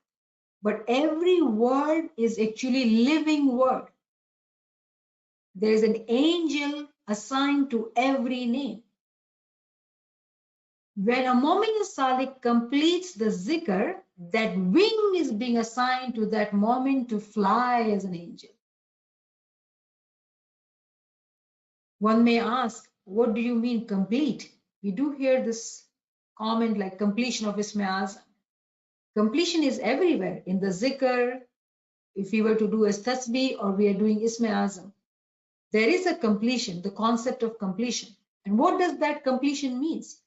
but every word is actually living word. There is an angel assigned to every name. When a mu'min salik completes the zikr, that wing is being assigned to that mu'min to fly as an angel. One may ask, what do you mean complete? We do hear this comment like completion of Isme Azam. Completion is everywhere in the zikr. If we were to do as tasbih or we are doing Isme Azam, there is a completion, the concept of completion. And what does that completion means?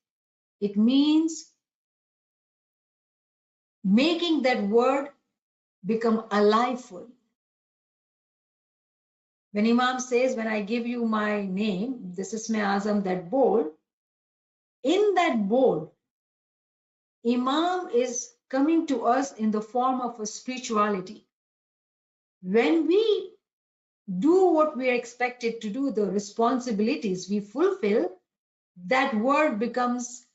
It means making that word become alive for you. When Imam says, when I give you my name, this is Isme Azam, that bowl, in that bowl, Imam is coming to us in the form of a spirituality. When we do what we are expected to do, the responsibilities we fulfill, that word becomes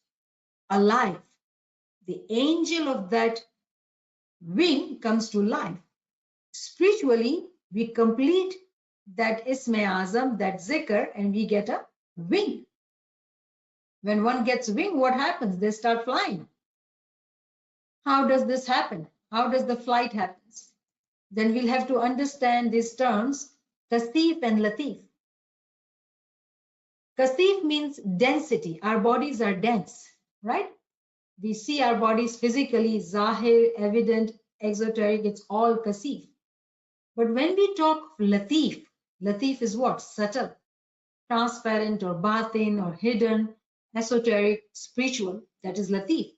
alive. The angel of that wing comes to life. Spiritually, we complete that Isme Azam, that zikr, and we get a wing. When one gets wing, what happens? They start flying. How does this happen? How does the flight happen? then we'll have to understand these terms, kasif and latif. Kasif means density. Our bodies are dense, right? We see our bodies physically, zahir, evident, exoteric, it's all kasif. But when we talk of latif, latif is what? Subtle, transparent or batin or hidden, esoteric, spiritual, that is latif.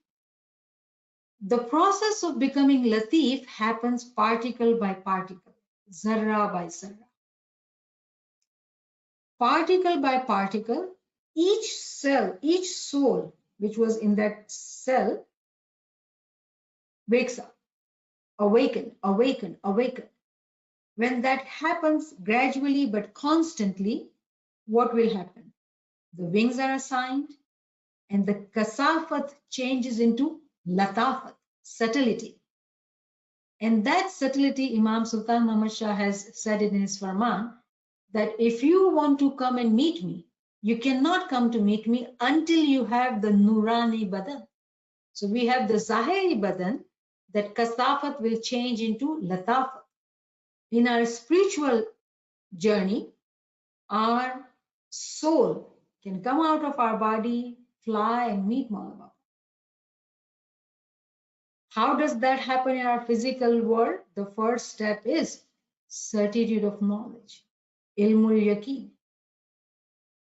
The process of becoming latif happens particle by particle, zarra by zarra. Particle by particle, each cell, each soul which was in that cell wakes up, awaken, awaken, awaken. When that happens gradually but constantly, what will happen? The wings are assigned and the kasafat changes into latafat, subtlety. And that subtlety, Imam Sultan Muhammad Shah has said it in his Farman, that if you want to come and meet me, you cannot come to meet me until you have the Nurani Badan. So we have the Zahiri Badan, that kasafat will change into latafat. In our spiritual journey, our soul can come out of our body, fly and meet Maula Baba. How does that happen in our physical world? The first step is certitude of knowledge, ilmul yaqeen.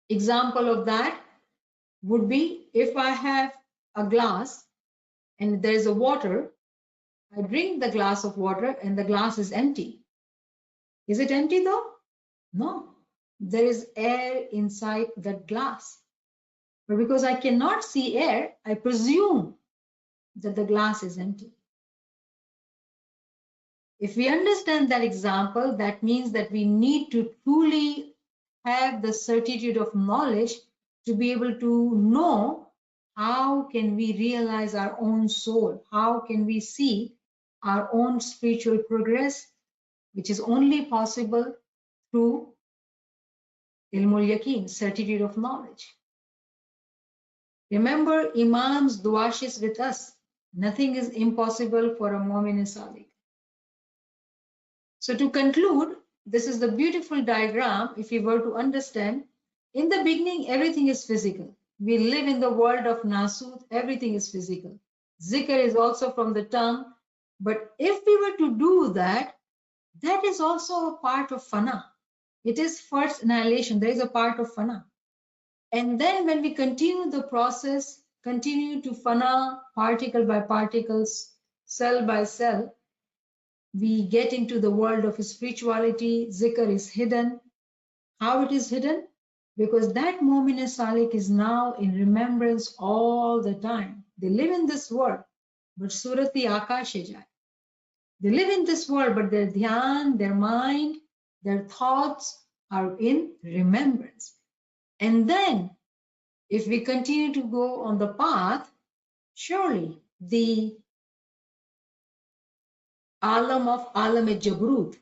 Example of that would be if I have a glass and there is a water, I drink the glass of water and the glass is empty. Is it empty though? No, there is air inside that glass. But because I cannot see air, I presume that the glass is empty. If we understand that example, that means that we need to truly have the certitude of knowledge to be able to know how can we realize our own soul, how can we see our own spiritual progress, which is only possible through ilmul yaqeen, certitude of knowledge. Remember, Imam's duashis with us. Nothing is impossible for a mumin salik. So to conclude, this is the beautiful diagram. If you were to understand, in the beginning, everything is physical. We live in the world of Nasut, everything is physical. Zikr is also from the tongue. But if we were to do that, that is also a part of fana. It is first annihilation. There is a part of fana. And then when we continue the process, continue to fana, particle by particles, cell by cell, we get into the world of spirituality. Zikr is hidden. How it is hidden? Because that mumin salik is now in remembrance all the time. They live in this world, but surati akash jai. They live in this world, but their dhyan, their mind, their thoughts are in remembrance. And then, if we continue to go on the path, surely the alam of Jabrut,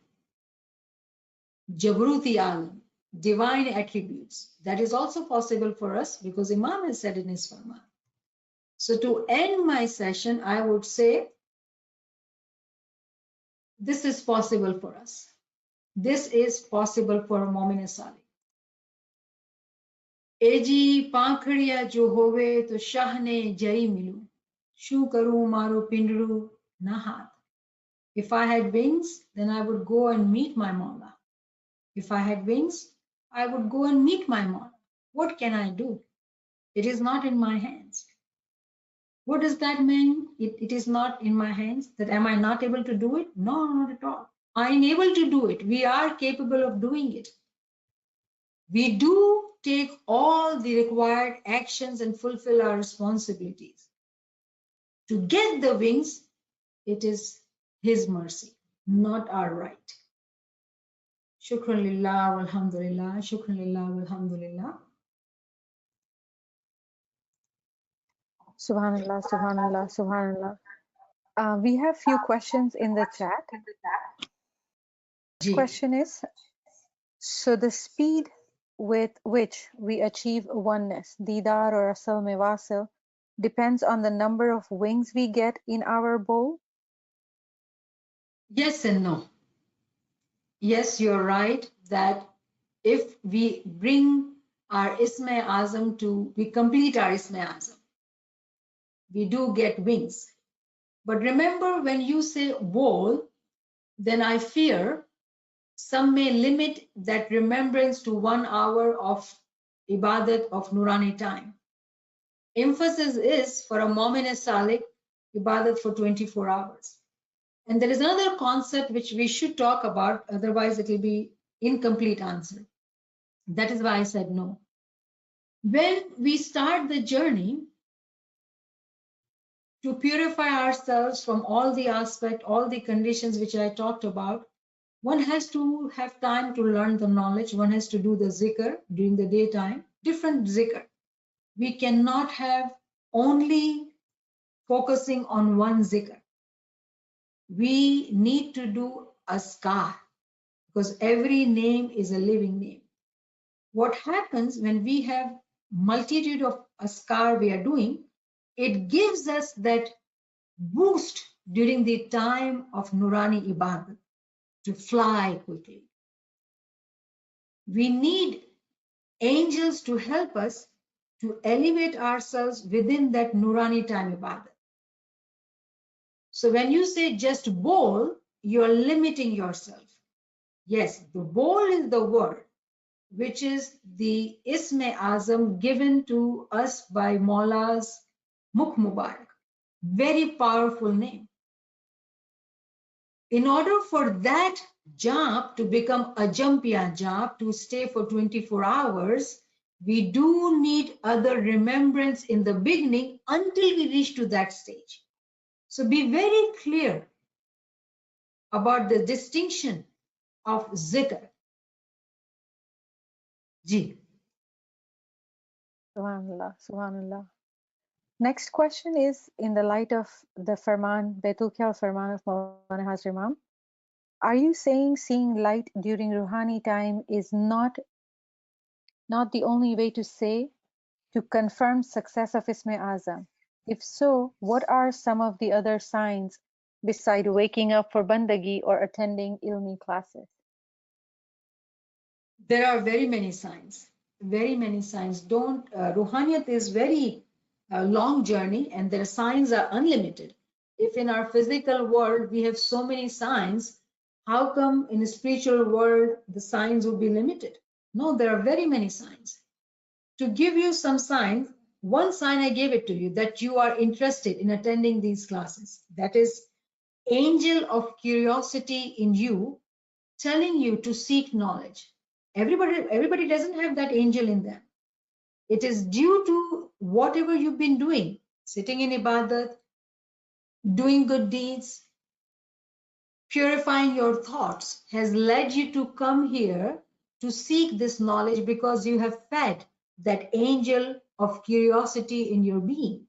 Jabruti alam, divine attributes, that is also possible for us because Imam has said in his Farman. So to end my session, I would say, this is possible for us. This is possible for a mumin salik. Eji pankhadiya jo hove to shahne jai milu. Shu karu maru pindru nahat. If I had wings, then I would go and meet my Maula. If I had wings, I would go and meet my Maula. What can I do? It is not in my hands. What does that mean? It is not in my hands. That am I not able to do it? No, not at all. I am able to do it. We are capable of doing it. We do take all the required actions and fulfill our responsibilities. To get the wings, it is His mercy, not our right. Shukran lillah walhamdulillah, shukran lillah walhamdulillah. Subhanallah, subhanallah, subhanallah. We have few questions in the chat. Question is, so the speed with which we achieve oneness, didar or asal mewasil, depends on the number of wings we get in our bowl? Yes and no. Yes, you're right that if we bring our Isme Azam we complete our Isme Azam, we do get wings. But remember, when you say whole, then I fear some may limit that remembrance to 1 hour of ibadat of Nurani time. Emphasis is for a mumin salik ibadat for 24 hours. And there is another concept which we should talk about, otherwise it will be incomplete answer. That is why I said no. When we start the journey to purify ourselves from all the aspects, all the conditions which I talked about, one has to have time to learn the knowledge. One has to do the zikr during the daytime, different zikr. We cannot have only focusing on one zikr. We need to do askar because every name is a living name. What happens when we have multitude of askar we are doing, it gives us that boost during the time of Nurani Ibadat to fly quickly. We need angels to help us to elevate ourselves within that Nurani time Ibadat. So when you say just bowl, you're limiting yourself. Yes, the bowl is the word, which is the Isme Azam given to us by Maula's Mukh Mubarak. Very powerful name. In order for that jap to become a jampiya jap, to stay for 24 hours, we do need other remembrance in the beginning until we reach to that stage. So be very clear about the distinction of zikr. Ji. Subhanallah, Subhanallah. Next question is in the light of the Farman, Baitul Khayal Farman of Maulana Hazar Imam. Are you saying seeing light during Ruhani time is not the only way to say, to confirm success of Isme Azam? If so, what are some of the other signs beside waking up for bandagi or attending ilmi classes? There are very many signs. Very many signs. Ruhaniyat is very long journey and their signs are unlimited. If in our physical world we have so many signs, how come in a spiritual world the signs would be limited? No, there are very many signs. To give you some signs, one sign I gave it to you that you are interested in attending these classes. That is angel of curiosity in you telling you to seek knowledge. Everybody doesn't have that angel in them. It is due to whatever you've been doing, sitting in ibadat, doing good deeds, purifying your thoughts has led you to come here to seek this knowledge because you have fed that angel of curiosity in your being.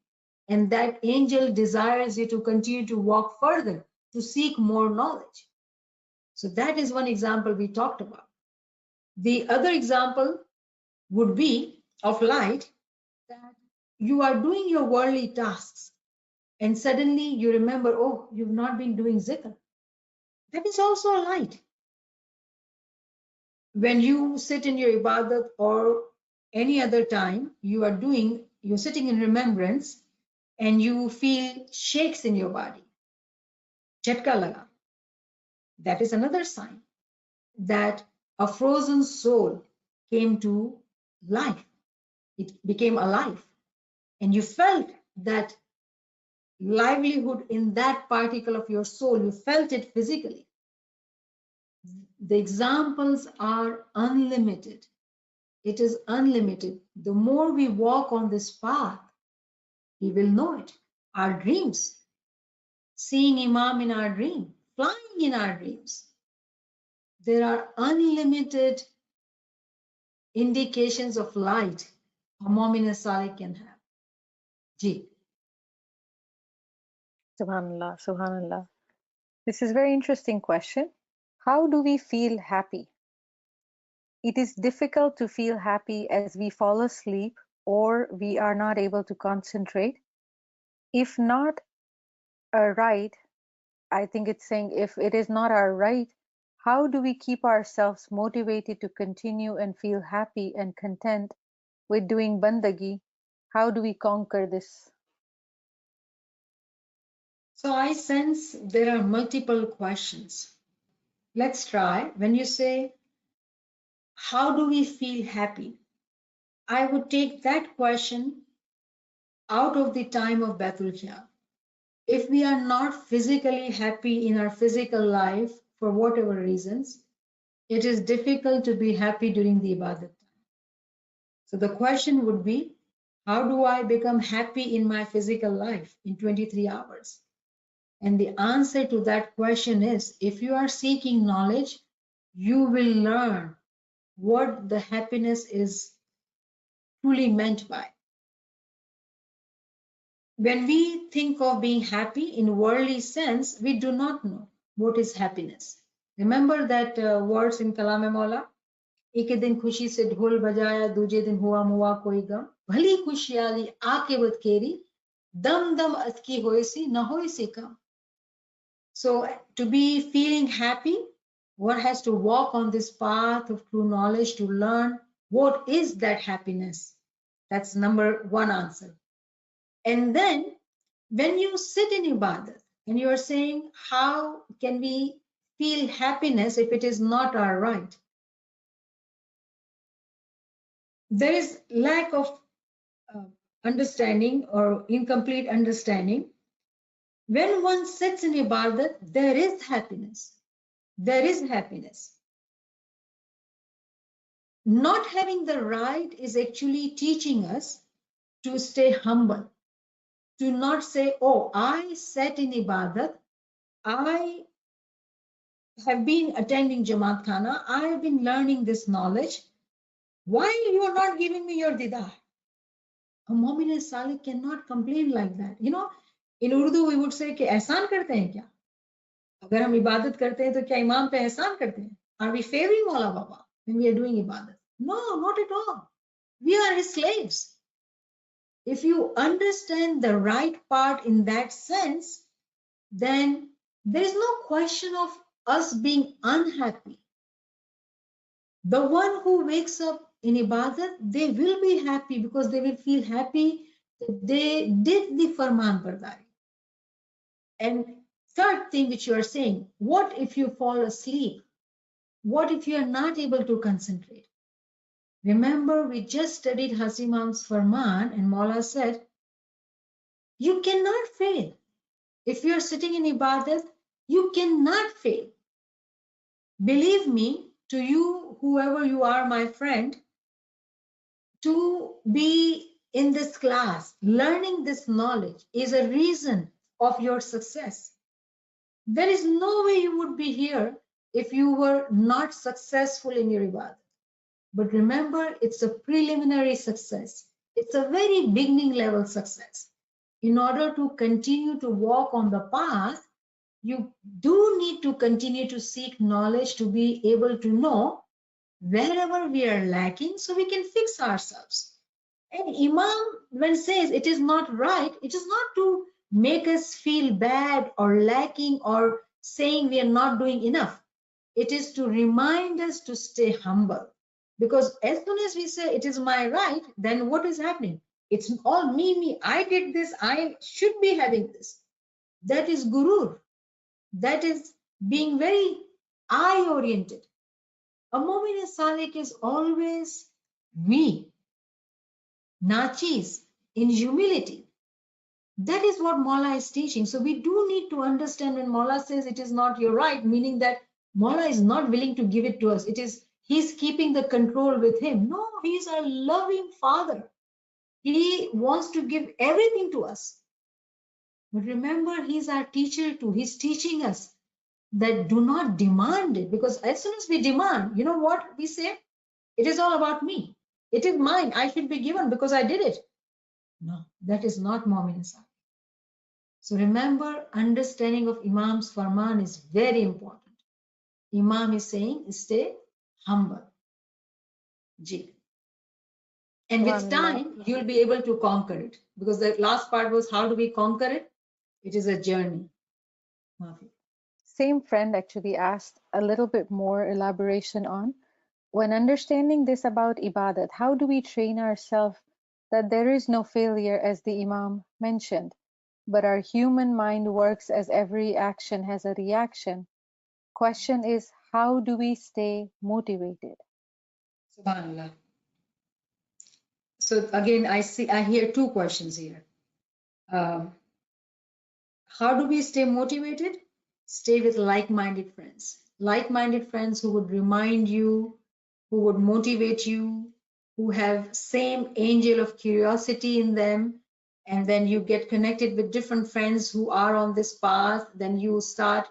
And that angel desires you to continue to walk further, to seek more knowledge. So that is one example we talked about. The other example would be of light, that you are doing your worldly tasks and suddenly you remember, oh, you've not been doing zikr. That is also a light. When you sit in your ibadat or any other time, you're sitting in remembrance and you feel shakes in your body. Chatka laga. That is another sign that a frozen soul came to life. It became alive. And you felt that livelihood in that particle of your soul. You felt it physically. The examples are unlimited. It is unlimited. The more we walk on this path, we will know it. Our dreams, seeing Imam in our dream, flying in our dreams. There are unlimited indications of light a mu'min salik can have. Ji. Subhanallah, Subhanallah. This is a very interesting question. How do we feel happy? It is difficult to feel happy as we fall asleep or we are not able to concentrate. If not a right, I think it's saying if it is not our right, How do we keep ourselves motivated to continue and feel happy and content with doing bandagi? How do we conquer this? So I sense there are multiple questions. Let's try. When you say, how do we feel happy? I would take that question out of the time of Baitul Khya. If we are not physically happy in our physical life for whatever reasons, it is difficult to be happy during the ibadat time. So the question would be, how do I become happy in my physical life in 23 hours? And the answer to that question is, if you are seeking knowledge, you will learn what the happiness is truly meant by. When we think of being happy in worldly sense, we do not know what is happiness. Remember that words in Kalam-e Maula? एक दिन खुशी से ढोल बजाया, दूजे दिन हुआ मुआ कोई गम, भली खुशहाली आके बद केरी, दम दम अतकी होए सी न होए सी कम. So to be feeling happy, one has to walk on this path of true knowledge to learn what is that happiness. That's number one answer. And then when you sit in ibadat and you are saying, how can we feel happiness if it is not our right? There is lack of understanding or incomplete understanding. When one sits in ibadat, there is happiness. There is happiness. Not having the right is actually teaching us to stay humble, to not say, oh, I sat in ibadat, I have been attending Jamaat Khana, I have been learning this knowledge. Why you are not giving me your didar? A mumin and salik cannot complain like that. You know, in Urdu we would say कि एहसान करते हैं क्या? अगर हम इबादत करते हैं तो क्या इमाम पे एहसान करते हैं? Are we favoring Mawla Baba when we are doing ibadat? No, not at all. We are his slaves. If you understand the right part in that sense, then there is no question of us being unhappy. The one who wakes up in ibadat, they will be happy because they will feel happy that they did the farman bardari. And third thing which you are saying, what if you fall asleep? What if you are not able to concentrate? Remember, we just studied Hasimam's farman and Maula said, you cannot fail. If you are sitting in ibadat, you cannot fail. Believe me, to you, whoever you are, my friend, to be in this class, learning this knowledge is a reason of your success. There is no way you would be here if you were not successful in your ibadah. But remember, it's a preliminary success. It's a very beginning level success. In order to continue to walk on the path, you do need to continue to seek knowledge to be able to know wherever we are lacking so we can fix ourselves. And Imam, when says it is not right, it is not to make us feel bad or lacking or saying we are not doing enough. It is to remind us to stay humble. Because as soon as we say it is my right, then what is happening? It's all me. I did this. I should be having this. That is gurur. That is being very I-oriented. A mu'min salik is always we, nachis, in humility. That is what Maula is teaching. So we do need to understand when Maula says it is not your right, meaning that Maula is not willing to give it to us. It is he's keeping the control with him. No, he's a loving father. He wants to give everything to us. But remember, he's our teacher too. He's teaching us that do not demand it, because as soon as we demand, you know what we say? It is all about me. It is mine. I should be given because I did it. No, that is not mu'min salik. So remember, understanding of Imam's farman is very important. Imam is saying, stay humble. Ji. And with time, you'll be able to conquer it. Because the last part was, how do we conquer it? It is a journey. Maafi. same friend actually asked a little bit more elaboration on, when understanding this about ibadat, how do we train ourselves that there is no failure, as the Imam mentioned, but our human mind works as every action has a reaction? Question is, how do we stay motivated? Subhanallah. So again, I hear two questions here. How do we stay motivated? Stay with like-minded friends. Like-minded friends who would remind you, who would motivate you, who have same angel of curiosity in them. And then you get connected with different friends who are on this path. Then you start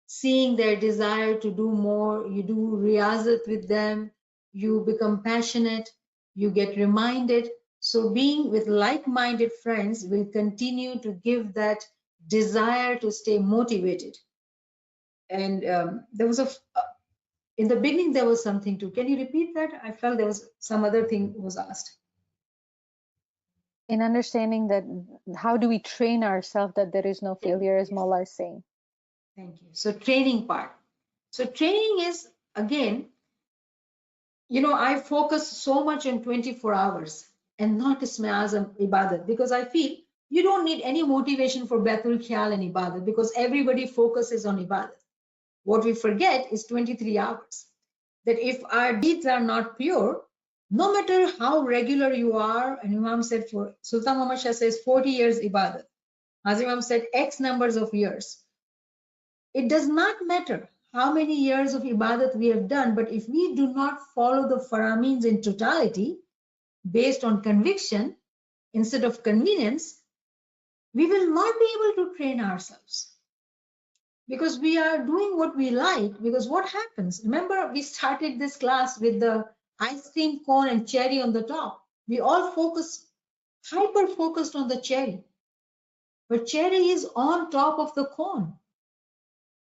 seeing their desire to do more. You do riyazat with them. You become passionate. You get reminded. So being with like-minded friends will continue to give that desire to stay motivated. And there was in the beginning, there was something too. Can you repeat that? I felt there was some other thing was asked. In understanding that, how do we train ourselves that there is no failure, as Mullah is saying? Thank you. So training part. So training is, again, I focus so much on 24 hours and not Isme Azam Ibadat, because I feel you don't need any motivation for Baitul Khayal and Ibadat, because everybody focuses on Ibadat. What we forget is 23 hours. That if our deeds are not pure, no matter how regular you are, and Imam said, for Sultan Muhammad Shah says 40 years Ibadat. As Imam said, X numbers of years. It does not matter how many years of ibadat we have done, but if we do not follow the faramins in totality, based on conviction instead of convenience, we will not be able to train ourselves. Because we are doing what we like, because what happens? Remember, we started this class with the ice cream cone and cherry on the top. We all hyper focused on the cherry. But cherry is on top of the cone.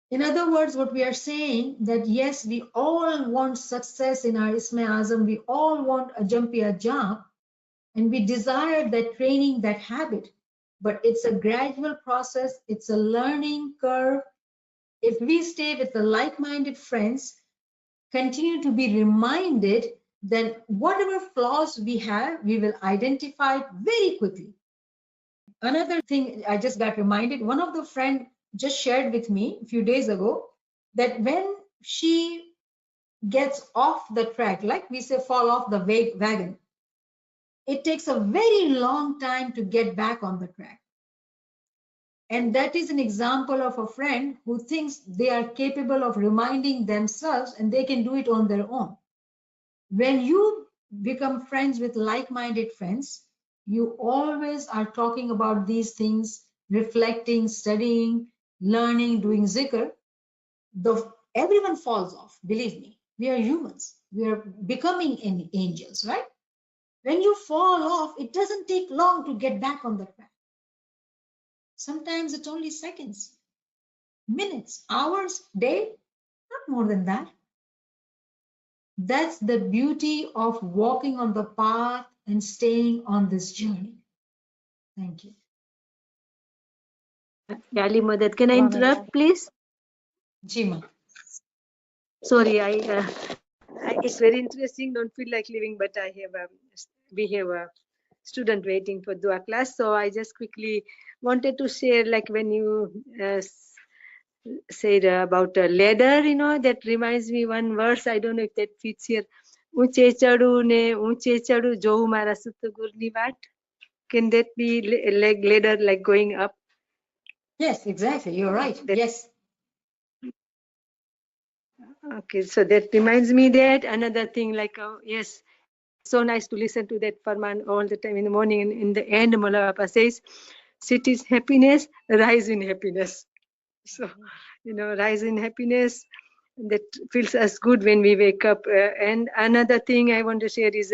In other words, what we are saying that yes, we all want success in our Isme Azam, we all want a jumpy jump, and we desire that training, that habit. But it's a gradual process, it's a learning curve. If we stay with the like-minded friends, continue to be reminded, then whatever flaws we have, we will identify it very quickly. Another thing I just got reminded, one of the friend just shared with me a few days ago that when she gets off the track, like we say, fall off the wagon, it takes a very long time to get back on the track. And that is an example of a friend who thinks they are capable of reminding themselves and they can do it on their own. When you become friends with like-minded friends, you always are talking about these things, reflecting, studying, learning, doing zikr. Everyone falls off, believe me. We are humans. We are becoming angels, right? When you fall off, it doesn't take long to get back on the track. Sometimes it's only seconds, minutes, hours, day, not more than that. That's the beauty of walking on the path and staying on this journey. Thank you. Ali Madad, can I interrupt, please? Jima. Sorry, it's very interesting. Don't feel like leaving, but we have a student waiting for dua class. So I just quickly wanted to share, like when you said about a ladder, that reminds me one verse. I don't know if that fits here. Unche chadu ne unche chadu jo mara sutagurni vat. Can that be like ladder, like going up? Yes, exactly. You're right. Yes. Okay, so that reminds me that another thing, like yes, so nice to listen to that Farman all the time in the morning, and in the end Mullah Papa says, sit is happiness, rise in happiness. So rise in happiness, that feels us good when we wake up. And another thing I want to share is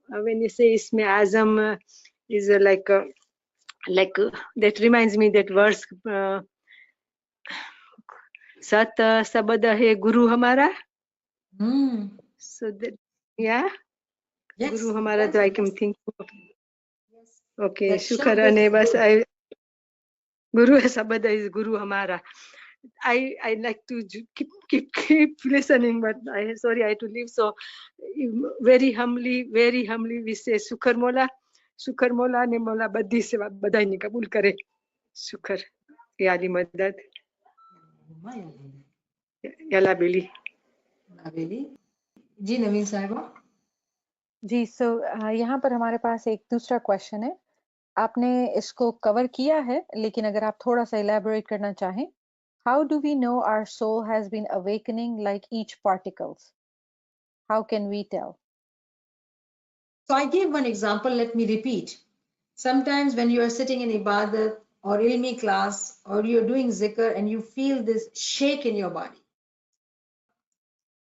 when you say Isme Azam is that reminds me that verse Sat Sabada Hai Guru Hamara. So that, yeah, Yes. Guru Hamara, Yes. I can think of. Yes. Okay, Shukran. Bas Guru Sabada is Guru Hamara. I like to keep listening, but sorry I had to leave. So very humbly we say Shukar Mola ne Mola badhi sewa badai ne kabul kare. Shukar ya Ali madad ya la beli. जी नवीन साहिबा जी सो यहाँ पर हमारे पास एक दूसरा question है आपने इसको cover किया है लेकिन अगर आप थोड़ा सा इलैबोरेट करना चाहें how do we know our soul has been awakening like each particles how can we tell So I gave one example, let me repeat. Sometimes when you are sitting in ibadat or ilmi class or you're doing zikr and you feel this shake in your body,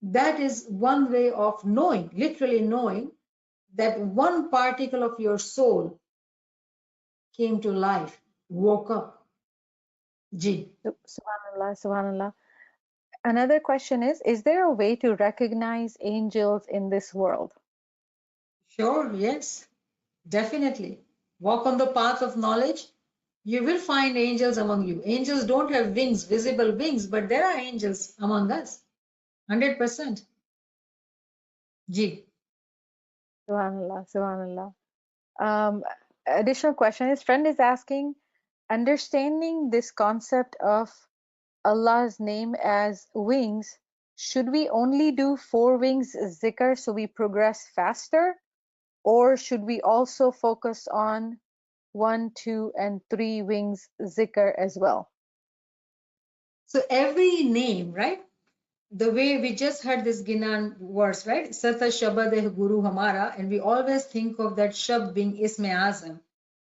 that is one way of knowing, literally knowing that one particle of your soul came to life, woke up. Ji. Subhanallah, Subhanallah. Another question is there a way to recognize angels in this world? Sure, yes, definitely. Walk on the path of knowledge. You will find angels among you. Angels don't have wings, visible wings, but there are angels among us. 100%. Ji. Subhanallah, Subhanallah. Additional question is friend is asking, understanding this concept of Allah's name as wings, should we only do 4 wings zikr so we progress faster? Or should we also focus on 1, 2, and 3 wings zikr as well? So every name, right? The way we just heard this Ginan verse, right? Sata Shabad hai Guru Hamara, and we always think of that Shabd being Isme Azam.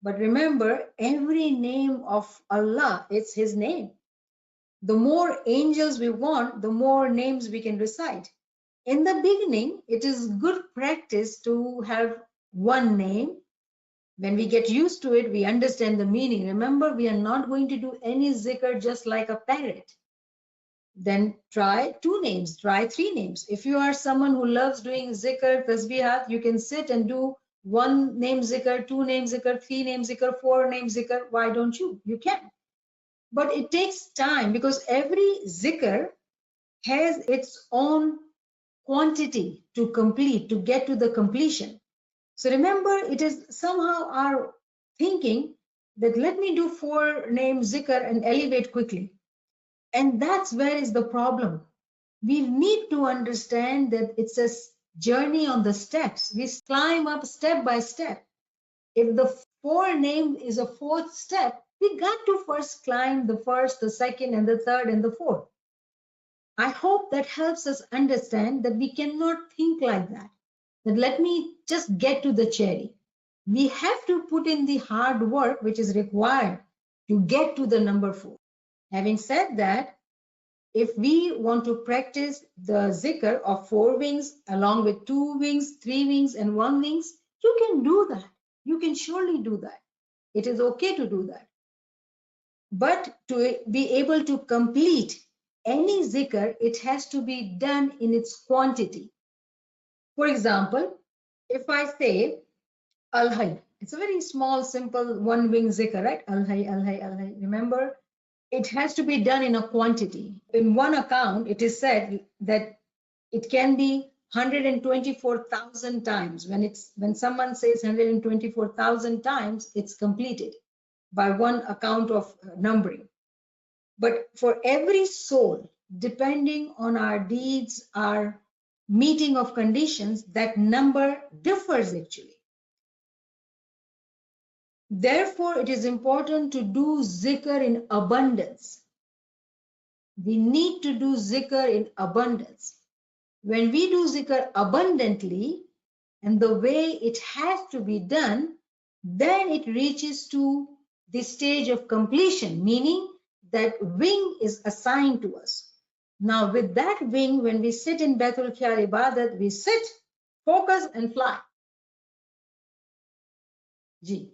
But remember, every name of Allah, it's His name. The more angels we want, the more names we can recite. In the beginning, it is good practice to have one name. When we get used to it, we understand the meaning. Remember, we are not going to do any zikr just like a parrot. Then try 2 names, try 3 names. If you are someone who loves doing zikr, tasbihat, you can sit and do 1 name zikr, 2 name zikr, 3 name zikr, 4 name zikr. Why don't you? You can. But it takes time because every zikr has its own quantity to complete, to get to the completion. So remember, it is somehow our thinking that let me do 4 name zikr and elevate quickly. And that's where is the problem. We need to understand that it's a journey on the steps. We climb up step by step. If the 4 name is a 4th step, we got to first climb the 1st, the 2nd, and the 3rd, and the 4th. I hope that helps us understand that we cannot think like that. That let me just get to the cherry. We have to put in the hard work which is required to get to the number 4. Having said that, if we want to practice the zikr of 4 wings along with 2 wings, 3 wings, and 1 wings, you can do that. You can surely do that. It is okay to do that. But to be able to complete any zikr, it has to be done in its quantity. For example, if I say Al-Hayy, it's a very small, simple 1 wing zikr, right? Al-Hayy, Al-Hayy, Al-Hayy. Remember, it has to be done in a quantity. In one account, it is said that it can be 124,000 times. When someone says 124,000 times, it's completed by one account of numbering. But for every soul, depending on our deeds, our meeting of conditions, that number differs actually. Therefore, it is important to do zikr in abundance. We need to do zikr in abundance. When we do zikr abundantly, and the way it has to be done, then it reaches to the stage of completion, meaning that wing is assigned to us. Now, with that wing, when we sit in Baitul Khiyar Ibadat, we sit, focus, and fly. Ji.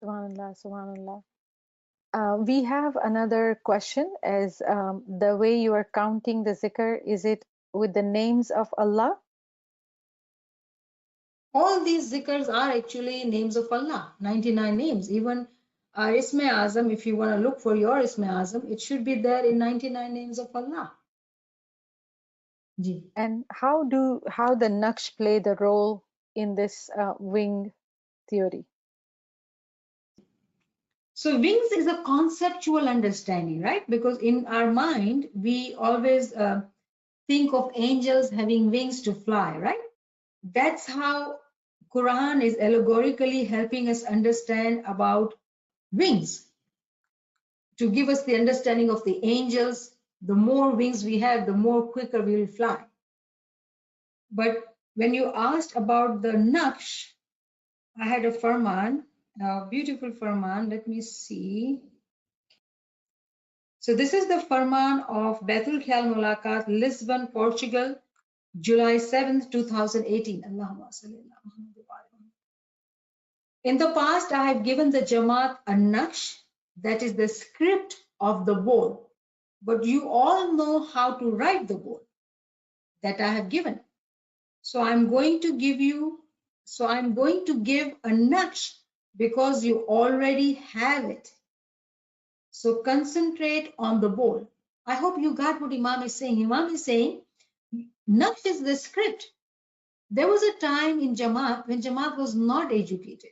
Subhanallah, Subhanallah. We have another question as the way you are counting the zikr, is it with the names of Allah? All these zikrs are actually names of Allah, 99 names. Even Isme Azam, if you want to look for your Isme Azam, it should be there in 99 names of Allah. Ji. And how the Naqsh play the role in this wing theory? So wings is a conceptual understanding, right? Because in our mind, we always think of angels having wings to fly, right? That's how Quran is allegorically helping us understand about wings, to give us the understanding of the angels. The more wings we have, the more quicker we will fly. But when you asked about the Naqsh, I had a Farman, a beautiful Farman. Let me see. So this is the Farman of Baitul Khayal Mulaqat, Lisbon, Portugal, July 7th, 2018. Allahumma salli ala Muhammad wa ala Muhammad. In the past, I have given the Jamaat a Naqsh, that is the script of the bowl. But you all know how to write the bowl that I have given. So I'm going to give a Naqsh because you already have it. So concentrate on the bowl. I hope you got what Imam is saying. Imam is saying, Naqsh is the script. There was a time in Jamaat when Jamaat was not educated.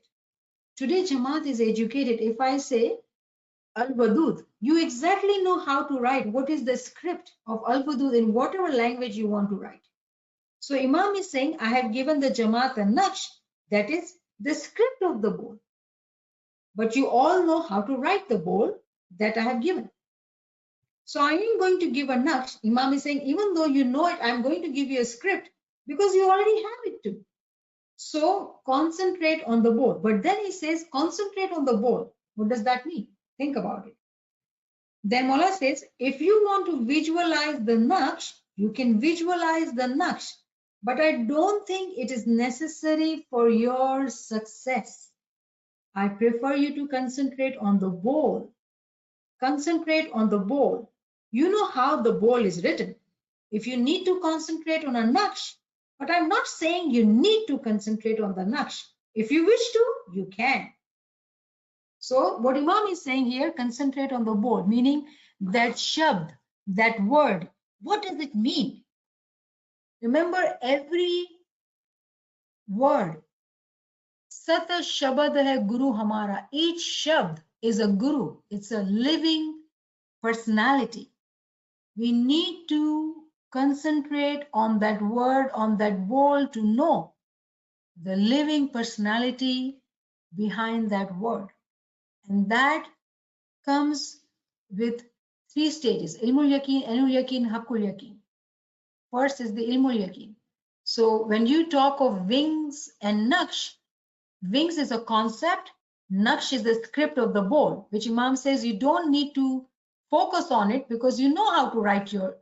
Today, Jamaat is educated. If I say Al-Wadud, you exactly know how to write what is the script of Al-Wadud in whatever language you want to write. So Imam is saying, I have given the Jamaat a Naqsh, that is the script of the bowl. But you all know how to write the bowl that I have given. So I am going to give a Naqsh. Imam is saying, even though you know it, I'm going to give you a script because you already have it too. So concentrate on the bowl. But then he says, concentrate on the bowl. What does that mean? Think about it. Then Mullah says, if you want to visualize the Naqsh, you can visualize the Naqsh. But I don't think it is necessary for your success. I prefer you to concentrate on the bowl. Concentrate on the bowl. You know how the bowl is written. If you need to concentrate on a Naqsh, but I'm not saying you need to concentrate on the Naqsh. If you wish to, you can. So what Imam is saying here, concentrate on the bowl, meaning that shabd, that word, what does it mean? Remember every word. Sata shabad hai guru hamara. Each shabd is a guru. It's a living personality. We need to concentrate on that word, on that bowl to know the living personality behind that word. And that comes with 3 stages: ilmul yaqeen, ainul yaqeen, haqqul yaqeen. First is the ilmul yaqeen. So when you talk of wings and naqsh, wings is a concept, naqsh is the script of the bowl, which Imam says you don't need to focus on it because you know how to write your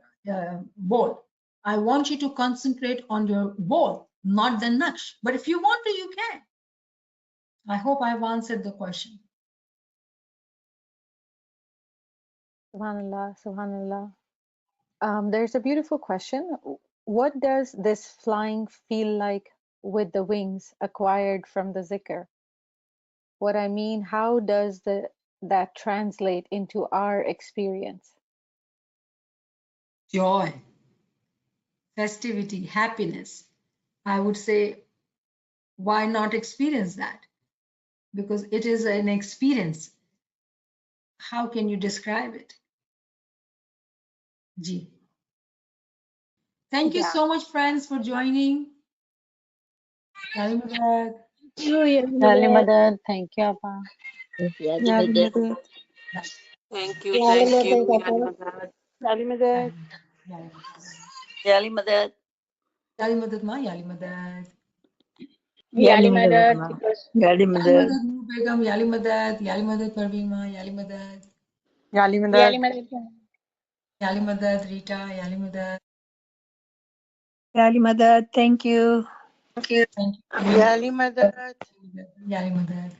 bowl. I want you to concentrate on your bowl, not the naqsh. But if you want to, you can. I hope I've answered the question. Subhanallah, subhanallah. There's a beautiful question. What does this flying feel like with the wings acquired from the zikr? What I mean, how does that translate into our experience? Joy, festivity, happiness. I would say, why not experience that? Because it is an experience. How can you describe it? Ji. Thank you so much, friends, for joining. Yali Madad. Yali Madad, thank you, Appa. Yali Madad. Thank you, thank you. Yali Madad. Yali Madad. Yali Madad ma, Yali Madad. Yali Madad. Yali Yali Madad. Madad Noor Begum, Yali Madad. Yali Madad Parveen ma, Yali Madad. Yali Madad. Yali Madad Rita, Yali Madad. Yali Madad, thank you. Thank you. Yali Madad. Yali Madad.